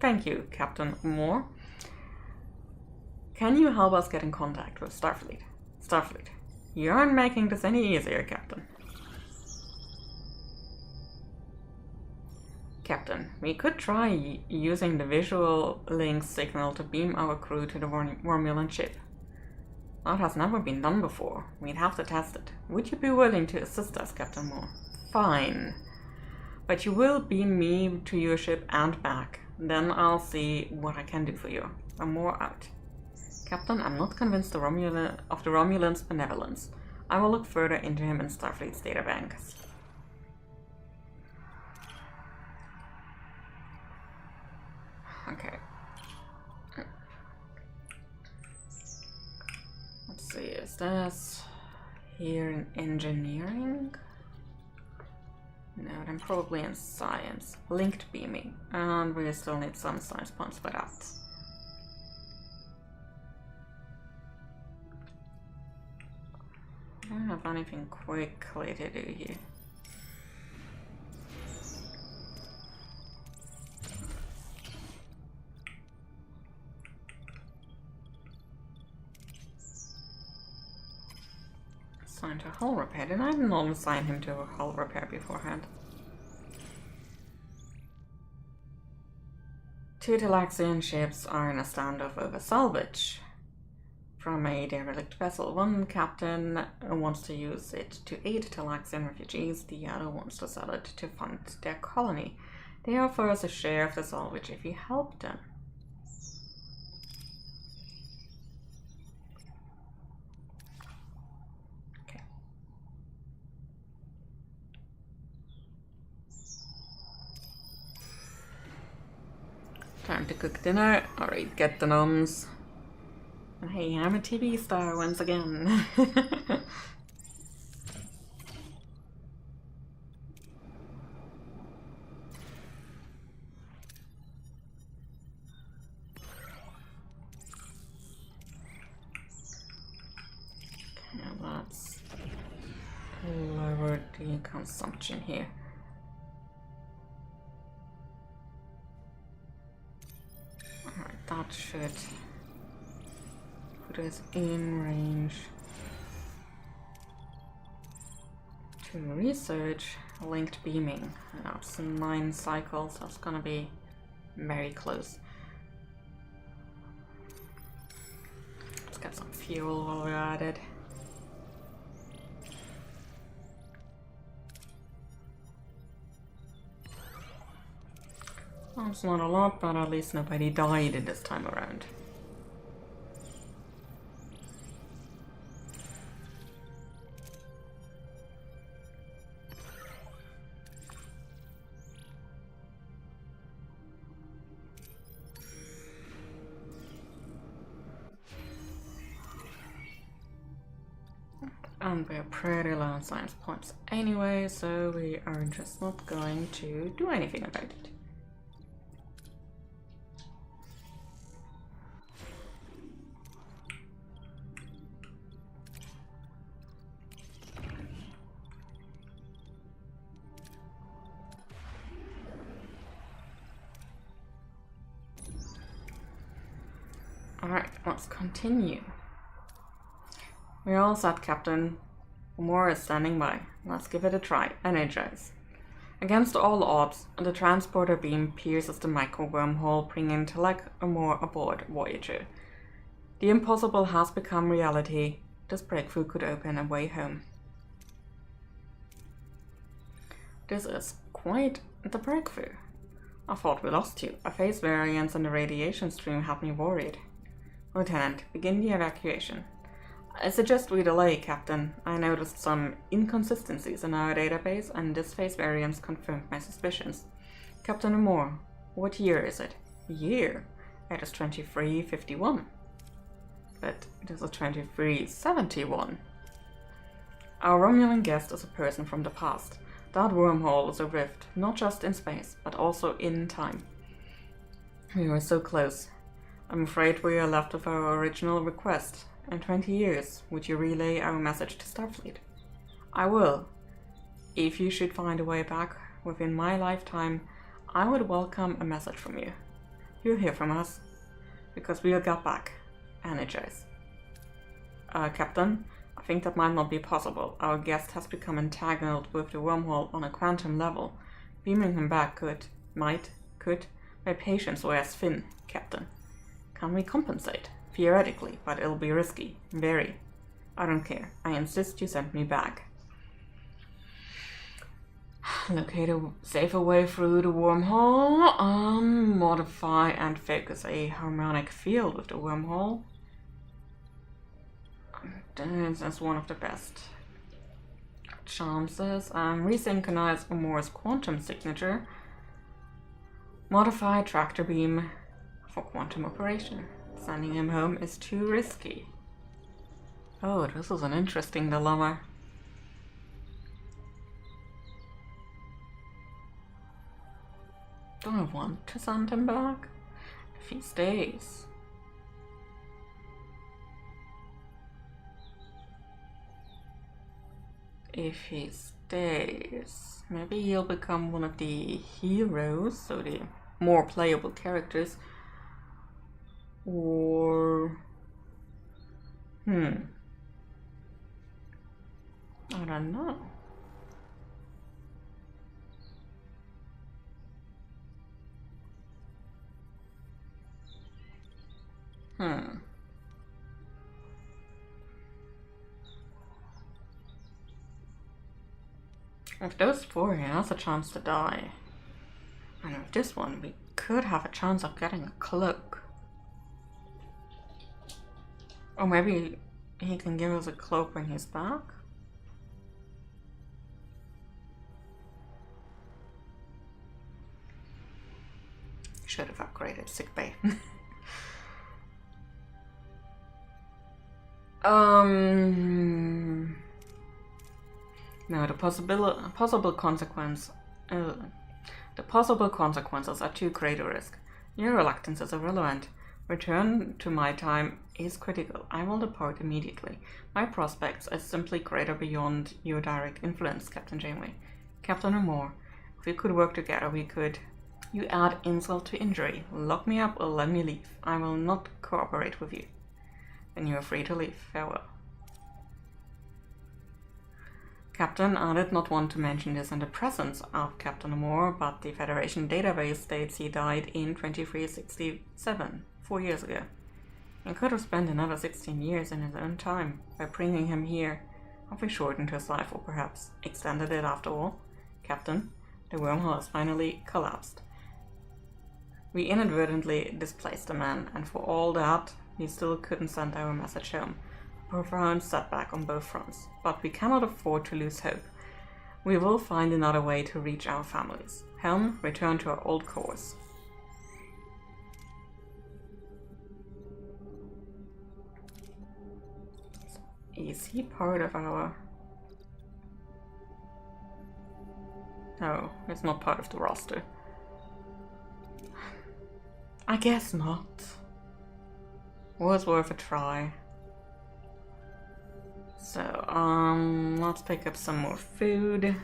Thank you, Captain Moore. Can you help us get in contact with Starfleet? Starfleet, you aren't making this any easier, Captain. Captain, we could try using the visual link signal to beam our crew to the Romulan ship. That has never been done before. We'd have to test it. Would you be willing to assist us, Captain Moore? Fine. But you will beam me to your ship and back. Then I'll see what I can do for you. I'm more out. Captain, I'm not convinced of the Romulan's benevolence. I will look further into him in Starfleet's databanks. Okay. Let's see, is this here in engineering? No, then probably in science. Linked beaming. And we still need some science points for that. I don't have anything quickly to do here. Assign to hull repair. Did I not assign him to a hull repair beforehand? 2 Talaxian ships are in a standoff over salvage from a derelict vessel. One captain wants to use it to aid Talaxian refugees, the other wants to sell it to fund their colony. They offer us a share of the salvage if we help them. Okay. Time to cook dinner. Alright, get the noms. And hey, I'm a TV star once again. Okay, let's lower the consumption here. Alright, that should put us in range to research linked beaming. That's 9 cycles, that's gonna be very close. Let's get some fuel while we're at it. Well, it's not a lot, but at least nobody died this time around. And we're pretty low on science points anyway, so we are just not going to do anything about it. Alright, let's continue. We're all set, Captain. Moore is standing by. Let's give it a try. Energize. Against all odds, the transporter beam pierces the micro wormhole, bringing Telek Moore aboard Voyager. The impossible has become reality. This breakthrough could open a way home. This is quite the breakthrough. I thought we lost you. A phase variance in the radiation stream had me worried. Lieutenant, begin the evacuation. I suggest we delay, Captain. I noticed some inconsistencies in our database, and this phase variance confirmed my suspicions. Captain Moore, what year is it? Year? It is 2351. But it is a 2371. Our Romulan guest is a person from the past. That wormhole is a rift, not just in space, but also in time. We were so close. I'm afraid we are left with our original request. In 20 years, would you relay our message to Starfleet? I will. If you should find a way back within my lifetime, I would welcome a message from you. You'll hear from us, because we'll get back. Energize. Captain, I think that might not be possible. Our guest has become entangled with the wormhole on a quantum level. Beaming him back could. My patience wears thin, Captain. Can we compensate? Theoretically, but it'll be risky. Very. I don't care. I insist you send me back. Locate a safer way through the wormhole. Modify and focus a harmonic field with the wormhole. That's one of the best chances. Resynchronize Amore's quantum signature. Modify tractor beam for quantum operation. Sending him home is too risky. Oh, this is an interesting dilemma. Do I want to send him back? If he stays. If he stays, maybe he'll become one of the heroes, so the more playable characters. Or... I don't know. With those four, he has a chance to die. And with this one, we could have a chance of getting a cloak. Or maybe he can give us a cloak when he's back. Should have upgraded sickbay. No, the possible consequences are too great a risk. Your reluctance is irrelevant. Return to my time is critical. I will depart immediately. My prospects are simply greater beyond your direct influence, Captain Janeway. Captain Amore, if we could work together, we could. You add insult to injury. Lock me up or let me leave. I will not cooperate with you. Then you are free to leave. Farewell. Captain, I did not want to mention this in the presence of Captain Amore, but the Federation database states he died in 2367, 4 years ago. He could have spent another 16 years in his own time. By bringing him here, have we shortened his life or perhaps extended it after all? Captain, the wormhole has finally collapsed. We inadvertently displaced a man, and for all that, we still couldn't send our message home. A profound setback on both fronts, but we cannot afford to lose hope. We will find another way to reach our families. Helm, return to our old course. Is he part of our... No, he's not part of the roster. I guess not. Was worth a try. So, let's pick up some more food.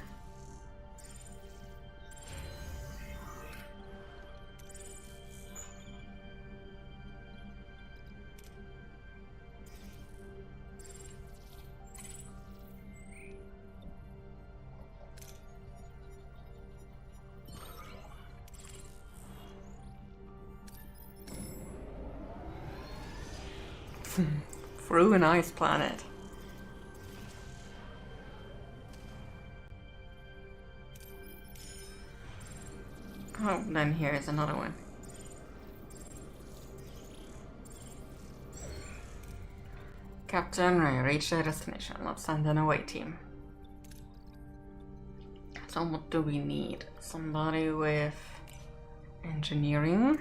Through an ice planet. Oh, then here's another one. Captain, we reached our destination. Let's send an away team. So what do we need? Somebody with engineering.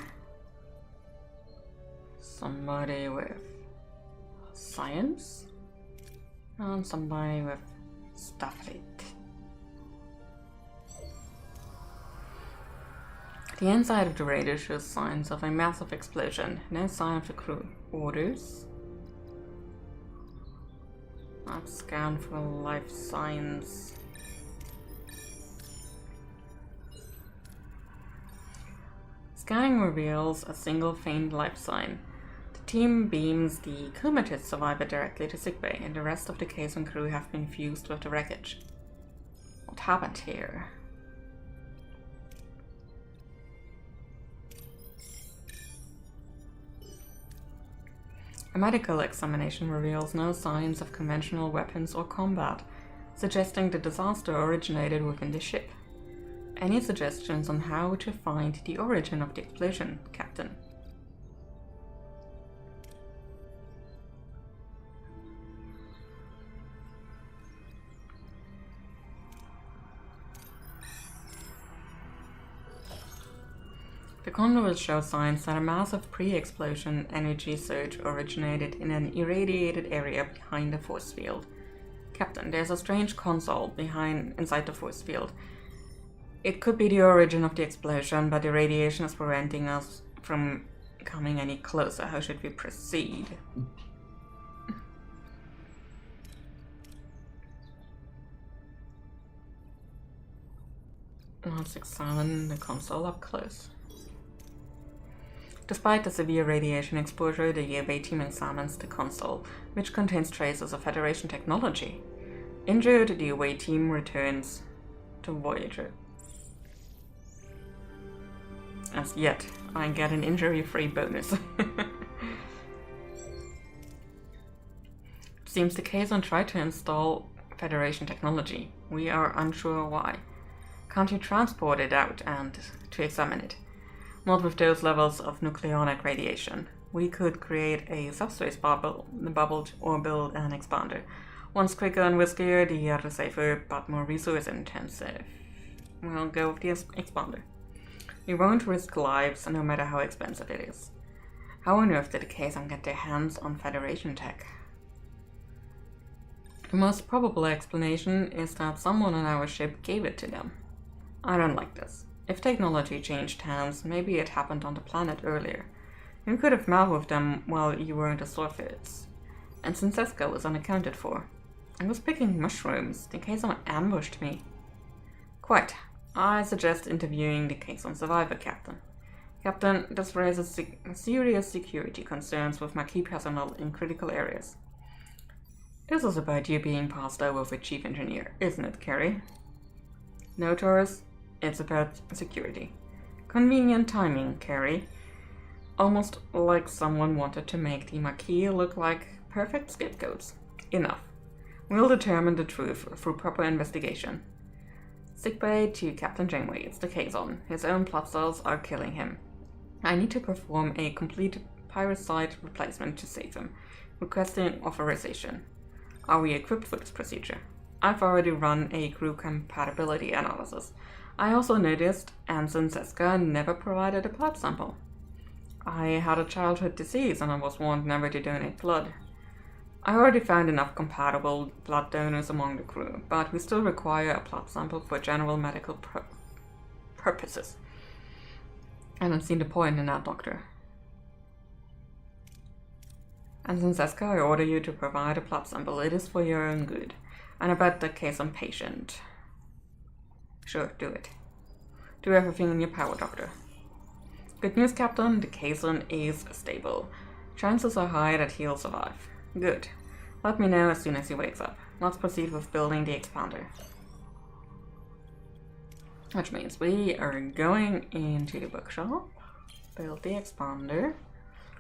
Somebody with science. And somebody with Starfleet. The inside of the radar shows signs of a massive explosion. No sign of the crew. Orders. I've scanned for life signs. Scanning reveals a single faint life sign. The team beams the comatose survivor directly to sickbay, and the rest of the Kazon crew have been fused with the wreckage. What happened here? A medical examination reveals no signs of conventional weapons or combat, suggesting the disaster originated within the ship. Any suggestions on how to find the origin of the explosion, Captain? The conduits show signs that a massive pre-explosion energy surge originated in an irradiated area behind the force field. Captain, there's a strange console inside the force field. It could be the origin of the explosion, but the radiation is preventing us from coming any closer. How should we proceed? Let's examine the console up close. Despite the severe radiation exposure, the away team examines the console, which contains traces of Federation technology. Injured, the away team returns to Voyager. As yet, I get an injury-free bonus. Seems the Kazon tried to install Federation technology. We are unsure why. Can't you transport it out and to examine it? Not with those levels of nucleonic radiation. We could create a subspace bubble or build an expander. One's quicker and riskier, the other safer, but more resource intensive. We'll go with the expander. We won't risk lives, no matter how expensive it is. How on earth did the Kazon get their hands on Federation tech? The most probable explanation is that someone on our ship gave it to them. I don't like this. If technology changed hands, maybe it happened on the planet earlier. You could have met with them while you were in the surface. And since Seska was unaccounted for. I was picking mushrooms. The Kazon ambushed me. Quite. I suggest interviewing the Kazon survivor, Captain. Captain, this raises serious security concerns with my key personnel in critical areas. This is about you being passed over with Chief Engineer, isn't it, Carrie? No, Taurus. It's about security. Convenient timing, Carrie. Almost like someone wanted to make the Maquis look like perfect scapegoats. Enough. We'll determine the truth through proper investigation. Sickbay to Captain Janeway. It's the Kazon. His own plot cells are killing him. I need to perform a complete parasite replacement to save him. Requesting authorization. Are we equipped for this procedure? I've already run a crew compatibility analysis. I also noticed Ensign Seska never provided a blood sample. I had a childhood disease and I was warned never to donate blood. I already found enough compatible blood donors among the crew, but we still require a blood sample for general medical purposes. I don't see the point in that, Doctor. Ensign Seska, I order you to provide a blood sample. It is for your own good. And about the Kazon patient. Sure, do it. Do everything in your power, Doctor. Good news, Captain. The Kazon is stable. Chances are high that he'll survive. Good. Let me know as soon as he wakes up. Let's proceed with building the expander. Which means we are going into the bookshop, build the expander,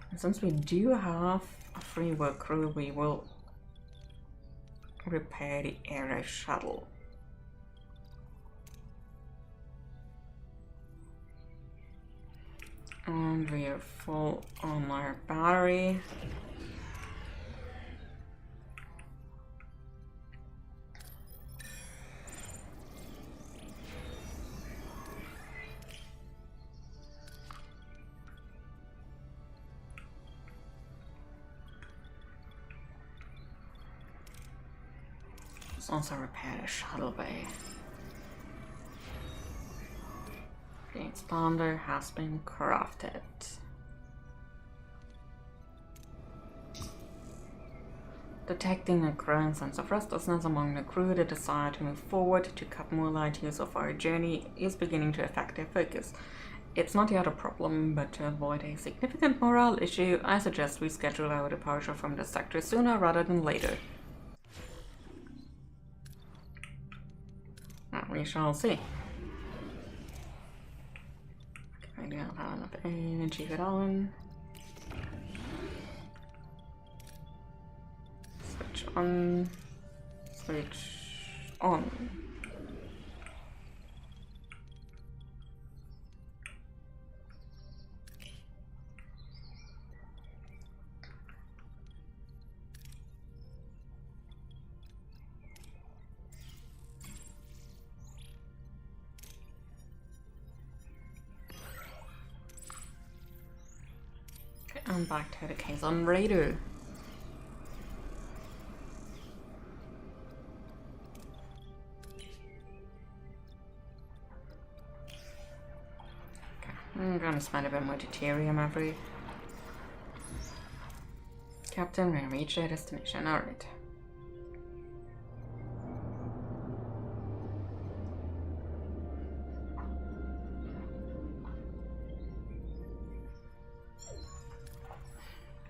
and since we do have a free work crew, we will repair the air shuttle. And we are full on our battery. Let's also repair the shuttle bay. Okay. expander has been crafted. Detecting a growing sense of restlessness among the crew, the desire to move forward to cut more light use of our journey is beginning to affect their focus. It's not yet a problem, but to avoid a significant morale issue, I suggest we schedule our departure from this sector sooner rather than later. We shall see. I don't have enough energy for that one. Switch on. Switch on. And back to the case on Raider. Okay, I'm gonna spend a bit more deuterium every. Captain, we reached our destination. Alright.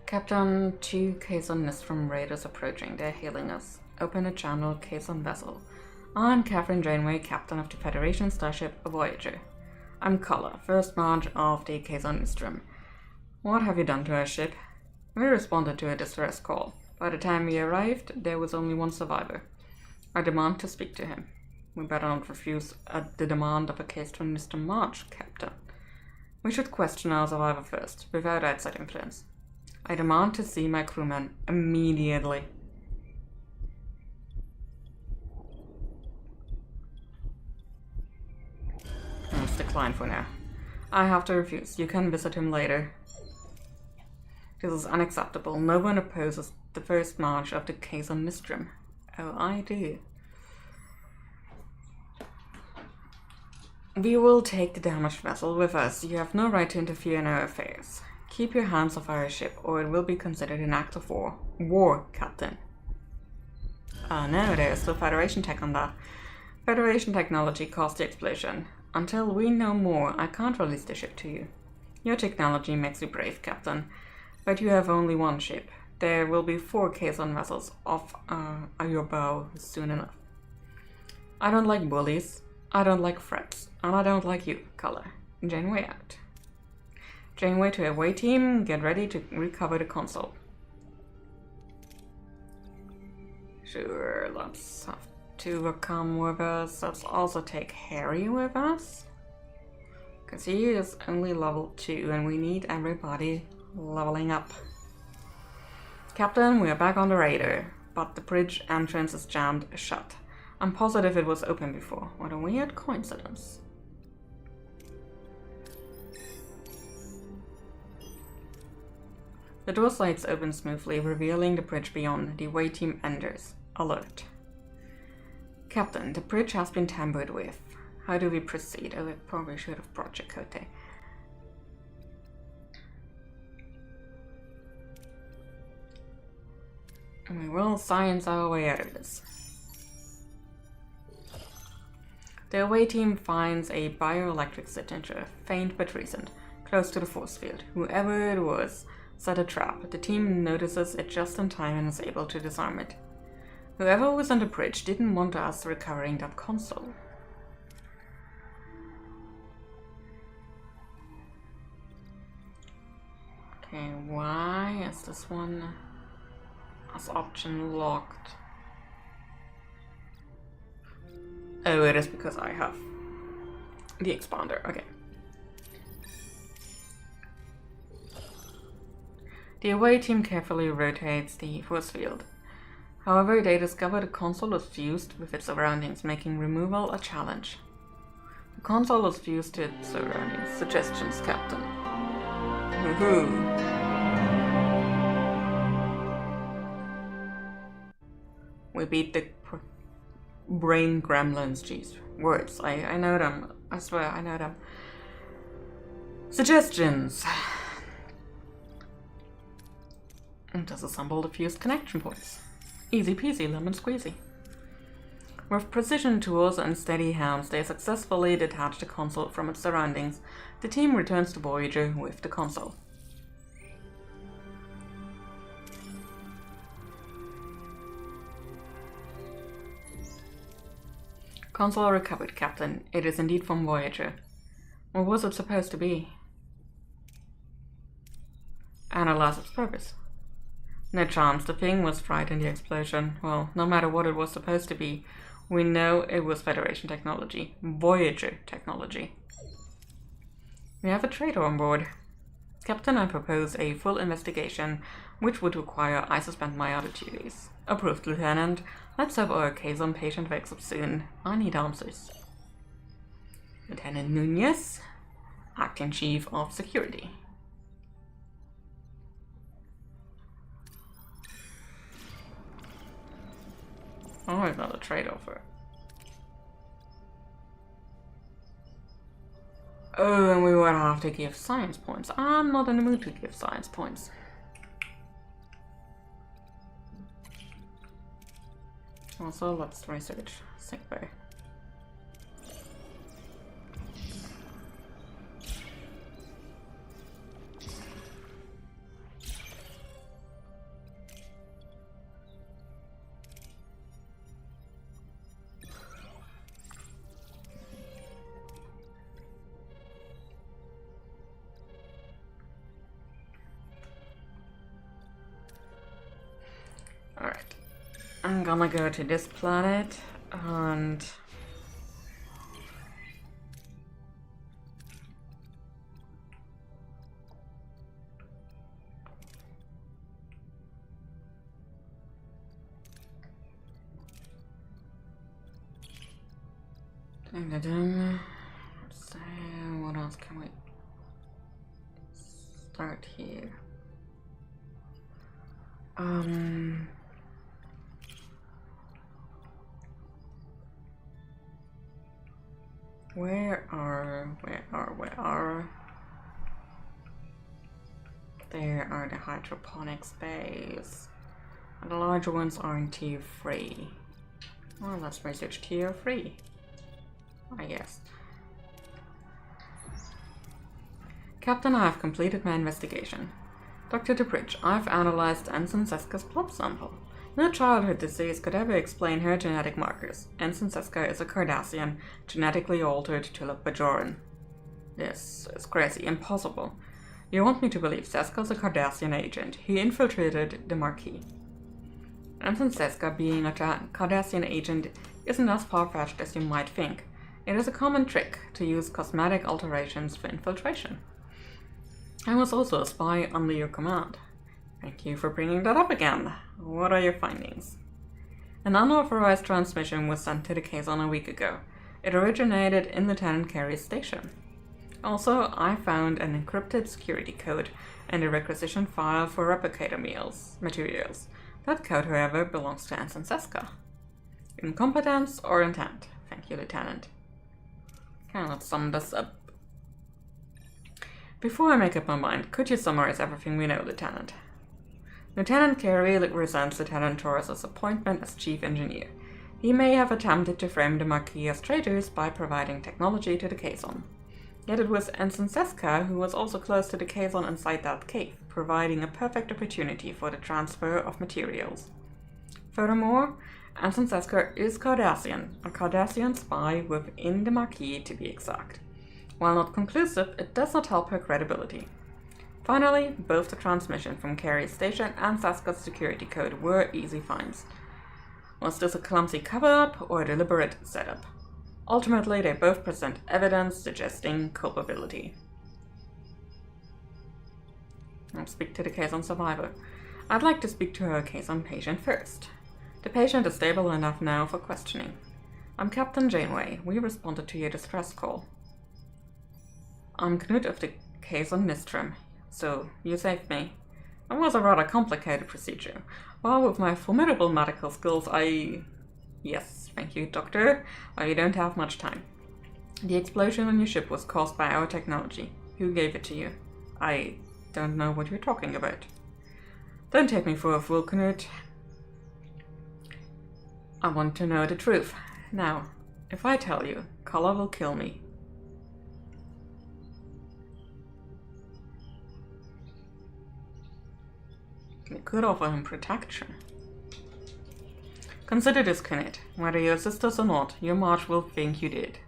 Captain, 2 caisson mist from raiders approaching. They're hailing us. Open a channel, caisson vessel. I'm Catherine Janeway, captain of the Federation starship Voyager. I'm Kala, first march of the caisson Mistrum. What have you done to our ship? We responded to a distress call. By the time we arrived, there was only one survivor. I demand to speak to him. We better not refuse the demand of a caisson Mistrum march, Captain. We should question our survivor first, without outside influence. I demand to see my crewmen immediately. Let's decline for now. I have to refuse. You can visit him later. This is unacceptable. No one opposes the first march of the caisson Mistrum. Oh, I do. We will take the damaged vessel with us. You have no right to interfere in our affairs. Keep your hands off our ship, or it will be considered an act of war. War, Captain. No, there's still Federation tech on that. Federation technology caused the explosion. Until we know more, I can't release the ship to you. Your technology makes you brave, Captain. But you have only one ship. There will be 4 caisson vessels off your bow soon enough. I don't like bullies, I don't like threats, and I don't like you, Kala. Janeway out. Janeway to away team, get ready to recover the console. Sure, let's have Tuva come with us. Let's also take Harry with us. Because he is only level 2 and we need everybody leveling up. Captain, we are back on the Raider, but the bridge entrance is jammed shut. I'm positive it was open before. What a weird coincidence. The door slides open smoothly, revealing the bridge beyond. The away team enters. Alert. Captain, the bridge has been tampered with. How do we proceed? Oh, we probably should have brought Chakotay. And we will science our way out of this. The away team finds a bioelectric signature, faint but recent, close to the force field. Whoever it was set a trap. The team notices it just in time and is able to disarm it. Whoever was on the bridge didn't want us recovering that console. Okay, why is this one as option locked? Oh, it is because I have the expander. Okay. The away team carefully rotates the force field. However, they discover the console was fused with its surroundings, making removal a challenge. The console was fused to its surroundings. Suggestions, Captain. Woohoo! We beat the brain gremlins. Jeez, words. I know them. I swear, I know them. Suggestions. Disassemble the fused connection points. Easy peasy lemon squeezy. With precision tools and steady hands, they successfully detach the console from its surroundings. The team returns to Voyager with the console. Console recovered, Captain. It is indeed from Voyager. What was it supposed to be? Analyze its purpose. No chance, the thing was fried in the explosion. Well, no matter what it was supposed to be, we know it was Federation technology. Voyager technology. We have a traitor on board. Captain, I propose a full investigation, which would require I suspend my other duties. Approved, Lieutenant. Let's hope our Kazon patient wakes up soon. I need answers. Lieutenant Nunez, Acting Chief of Security. Oh, it's not a trade offer. Oh, and we would have to give science points. I'm not in the mood to give science points. Also, let's research sickbay. Alright, I'm gonna go to this planet and so what else can we start here? Where are there are the hydroponic space. And the larger ones are in tier 3. Well, let's research tier 3, I guess. Captain, I have completed my investigation. Dr. DeBridge, I've analyzed Ensign Seska's blood sample. No childhood disease could ever explain her genetic markers. Ensign Seska is a Cardassian, genetically altered to look Bajoran. This is crazy, impossible. You want me to believe Seska's a Cardassian agent. He infiltrated the Marquis. Ensign Seska being a Cardassian agent isn't as far-fetched as you might think. It is a common trick to use cosmetic alterations for infiltration. I was also a spy under your command. Thank you for bringing that up again. What are your findings? An unauthorized transmission was sent to the Kazon a week ago. It originated in Lieutenant Carey's station. Also, I found an encrypted security code and a requisition file for replicator materials. That code, however, belongs to Ensign Seska. Incompetence or intent? Thank you, Lieutenant. Okay, let's sum this up. Before I make up my mind, could you summarize everything we know, Lieutenant? Lieutenant Carey resents Lieutenant Torres' appointment as Chief Engineer. He may have attempted to frame the Marquis as traitors by providing technology to the Kazon. Yet it was Ensign Seska who was also close to the Kazon inside that cave, providing a perfect opportunity for the transfer of materials. Furthermore, Ensign Seska is Cardassian, a Cardassian spy within the Marquis to be exact. While not conclusive, it does not help her credibility. Finally, both the transmission from Carey's station and Seska's security code were easy finds. Was this a clumsy cover-up or a deliberate setup? Ultimately, they both present evidence suggesting culpability. I'll speak to the Kazon survivor. I'd like to speak to her Kazon patient first. The patient is stable enough now for questioning. I'm Captain Janeway. We responded to your distress call. I'm Knut of the Kazon Nistrum. So, you saved me. It was a rather complicated procedure. While with my formidable medical skills, Yes, thank you, Doctor. You don't have much time. The explosion on your ship was caused by our technology. Who gave it to you? I don't know what you're talking about. Don't take me for a fool, Knut. I want to know the truth. Now, if I tell you, Color will kill me. You could offer him protection. Consider this, Knut. Whether you assist us or not, your march will think you did.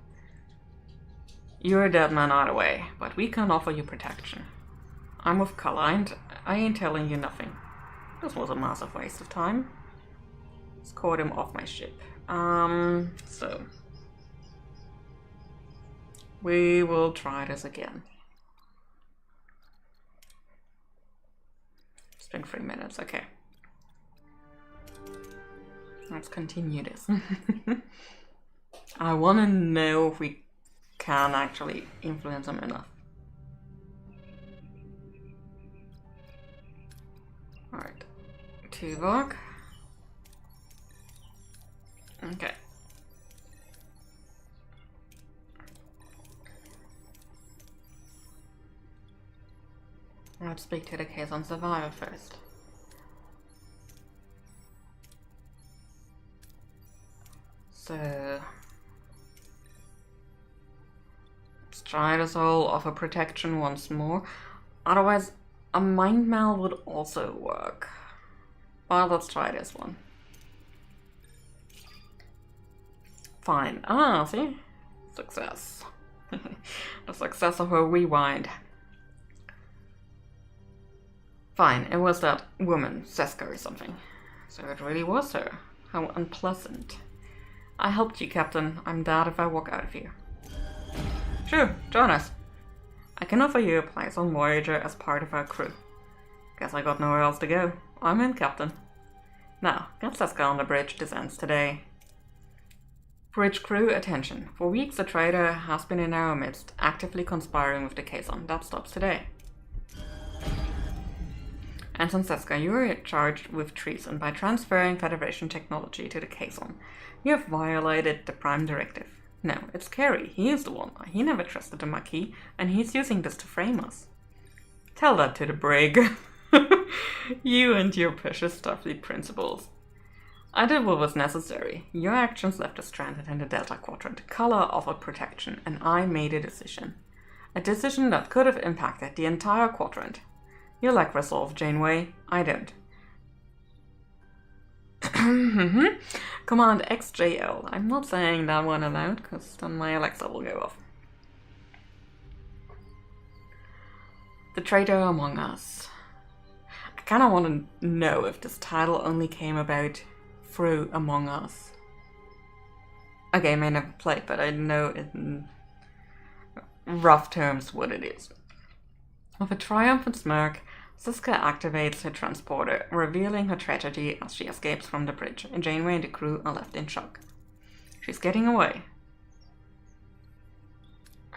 You're a dead man either way, but we can offer you protection. I'm with Color, and I ain't telling you nothing. This was a massive waste of time. Escort him off my ship. So... we will try this again. It's been 3 minutes, okay. Let's continue this. I want to know if we can actually influence him enough. Alright. Tuvok. Okay. Let's speak to the case on Survivor first. So... let's try this whole offer protection once more. Otherwise, a mind meld would also work. Well, let's try this one. Fine. Ah, see? Success. The success of her rewind. Fine, it was that woman, Seska or something. So it really was her. How unpleasant. I helped you, Captain. I'm dead if I walk out of here. Sure, join us. I can offer you a place on Voyager as part of our crew. Guess I got nowhere else to go. I'm in, Captain. Now, get Seska on the bridge. This ends today. Bridge crew, attention. For weeks, a traitor has been in our midst, actively conspiring with the Kazon. That stops today. Ensign Seska, you are charged with treason by transferring Federation technology to the Kazon. You have violated the Prime Directive. No, it's Kerry. He is the one. He never trusted the Maquis, and he's using this to frame us. Tell that to the brig. You and your precious Starfleet principles. I did what was necessary. Your actions left us stranded in the Delta Quadrant. Color offered protection, and I made a decision. A decision that could have impacted the entire quadrant. You lack resolve, Janeway. I don't. Command XJL. I'm not saying that one aloud, because then my Alexa will go off. The traitor among us. I kind of want to know if this title only came about through Among Us. A game I never played, but I know in rough terms what it is. With a triumphant smirk, Seska activates her transporter, revealing her tragedy as she escapes from the bridge, and Janeway and the crew are left in shock. She's getting away.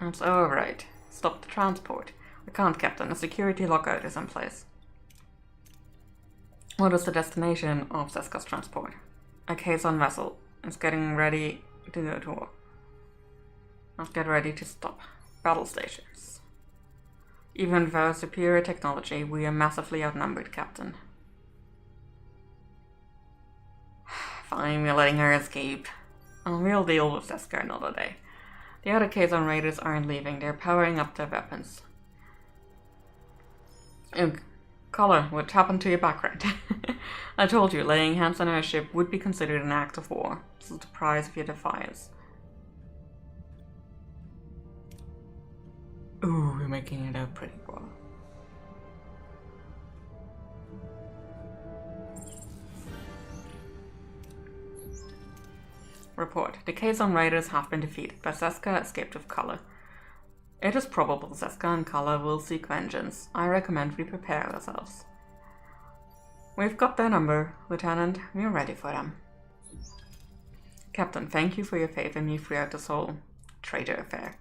That's alright. Stop the transport. I can't, Captain. A security lockout is in place. What is the destination of Seska's transport? A Kazon vessel. It's getting ready to go to war. Let's get ready to stop. Battle stations. Even with our superior technology, we are massively outnumbered, Captain. Fine, we're letting her escape. We'll deal with Seska another day. The other Kazon raiders aren't leaving, they're powering up their weapons. Color, what happened to your background? I told you, laying hands on our ship would be considered an act of war. This is the price of your defiance. Ooh, we're making it out pretty well. Report. The Kazon raiders have been defeated, but Seska escaped with Color. It is probable Seska and Color will seek vengeance. I recommend we prepare ourselves. We've got their number, Lieutenant. We're ready for them. Captain, thank you for your faith in me throughout this whole traitor affair.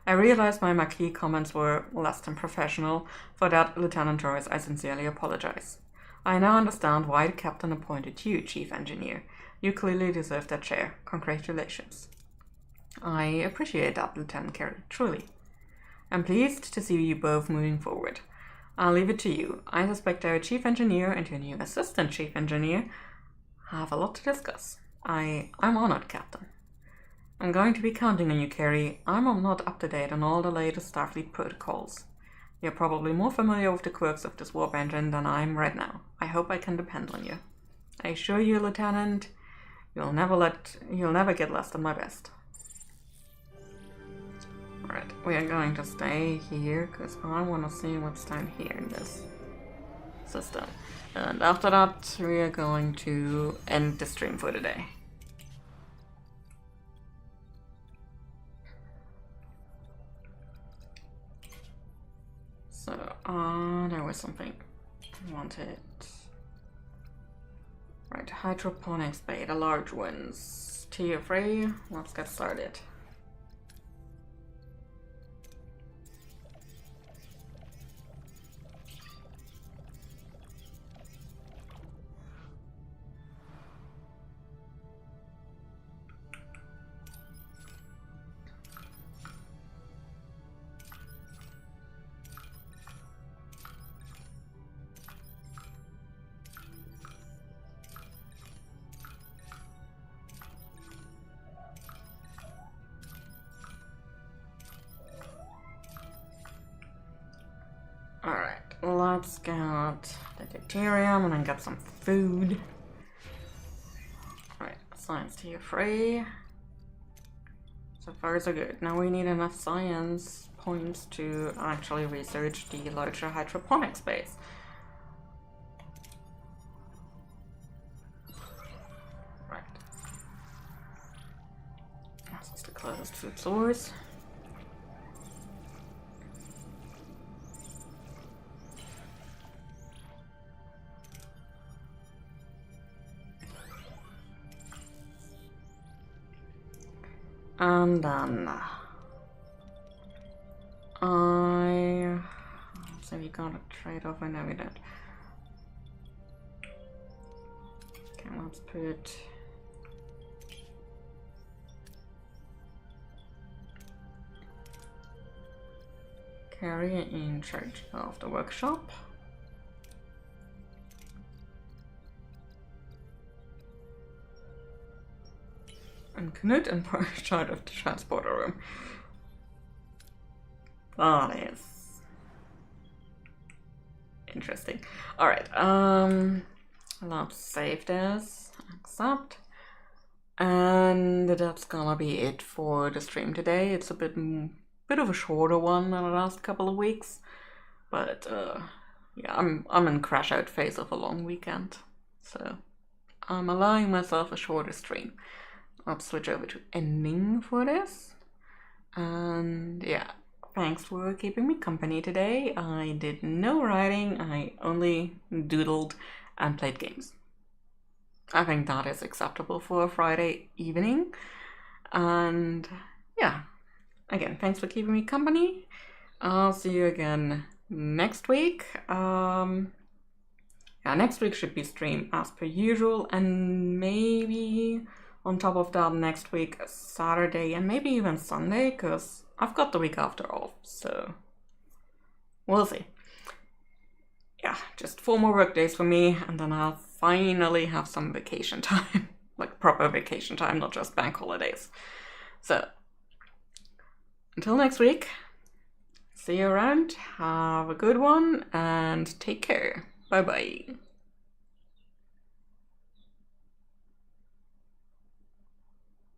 I realize my Maquis comments were less than professional. For that, Lieutenant Torres, I sincerely apologize. I now understand why the Captain appointed you Chief Engineer. You clearly deserve that chair. Congratulations. I appreciate that, Lieutenant Carey, truly. I'm pleased to see you both moving forward. I'll leave it to you. I suspect our chief engineer and your new assistant chief engineer have a lot to discuss. I'm honored, Captain. I'm going to be counting on you, Carrie. I'm not up to date on all the latest Starfleet protocols. You're probably more familiar with the quirks of this warp engine than I am right now. I hope I can depend on you. I assure you, Lieutenant, you'll never get less than my best. Alright, we are going to stay here because I want to see what's down here in this system. And after that, we are going to end the stream for today. So, there was something I wanted. Right, hydroponics bay, the large ones. Tier 3, let's get started. Alright, let's get the deuterium and then get some food. Alright, science tier 3. So far so good. Now we need enough science points to actually research the larger hydroponic space. Right. This is the closest food source. And then so we got a trade-off. I know we don't. Okay, let's put Carrie in charge of the workshop. And Knut in charge of the transporter room. That is interesting. Alright, let's save this, accept. And that's gonna be it for the stream today. It's a bit of a shorter one than the last couple of weeks. But yeah, I'm in crash out phase of a long weekend. So I'm allowing myself a shorter stream. Let's switch over to ending for this. And yeah, thanks for keeping me company today. I did no writing, I only doodled and played games. I think that is acceptable for a Friday evening. And yeah, again, thanks for keeping me company. I'll see you again next week. Yeah, next week should be stream as per usual, and maybe on top of that, next week, Saturday, and maybe even Sunday, because I've got the week after off, so we'll see. Yeah, just 4 more work days for me, and then I'll finally have some vacation time. Like proper vacation time, not just bank holidays. So, until next week, see you around, have a good one, and take care. Bye-bye.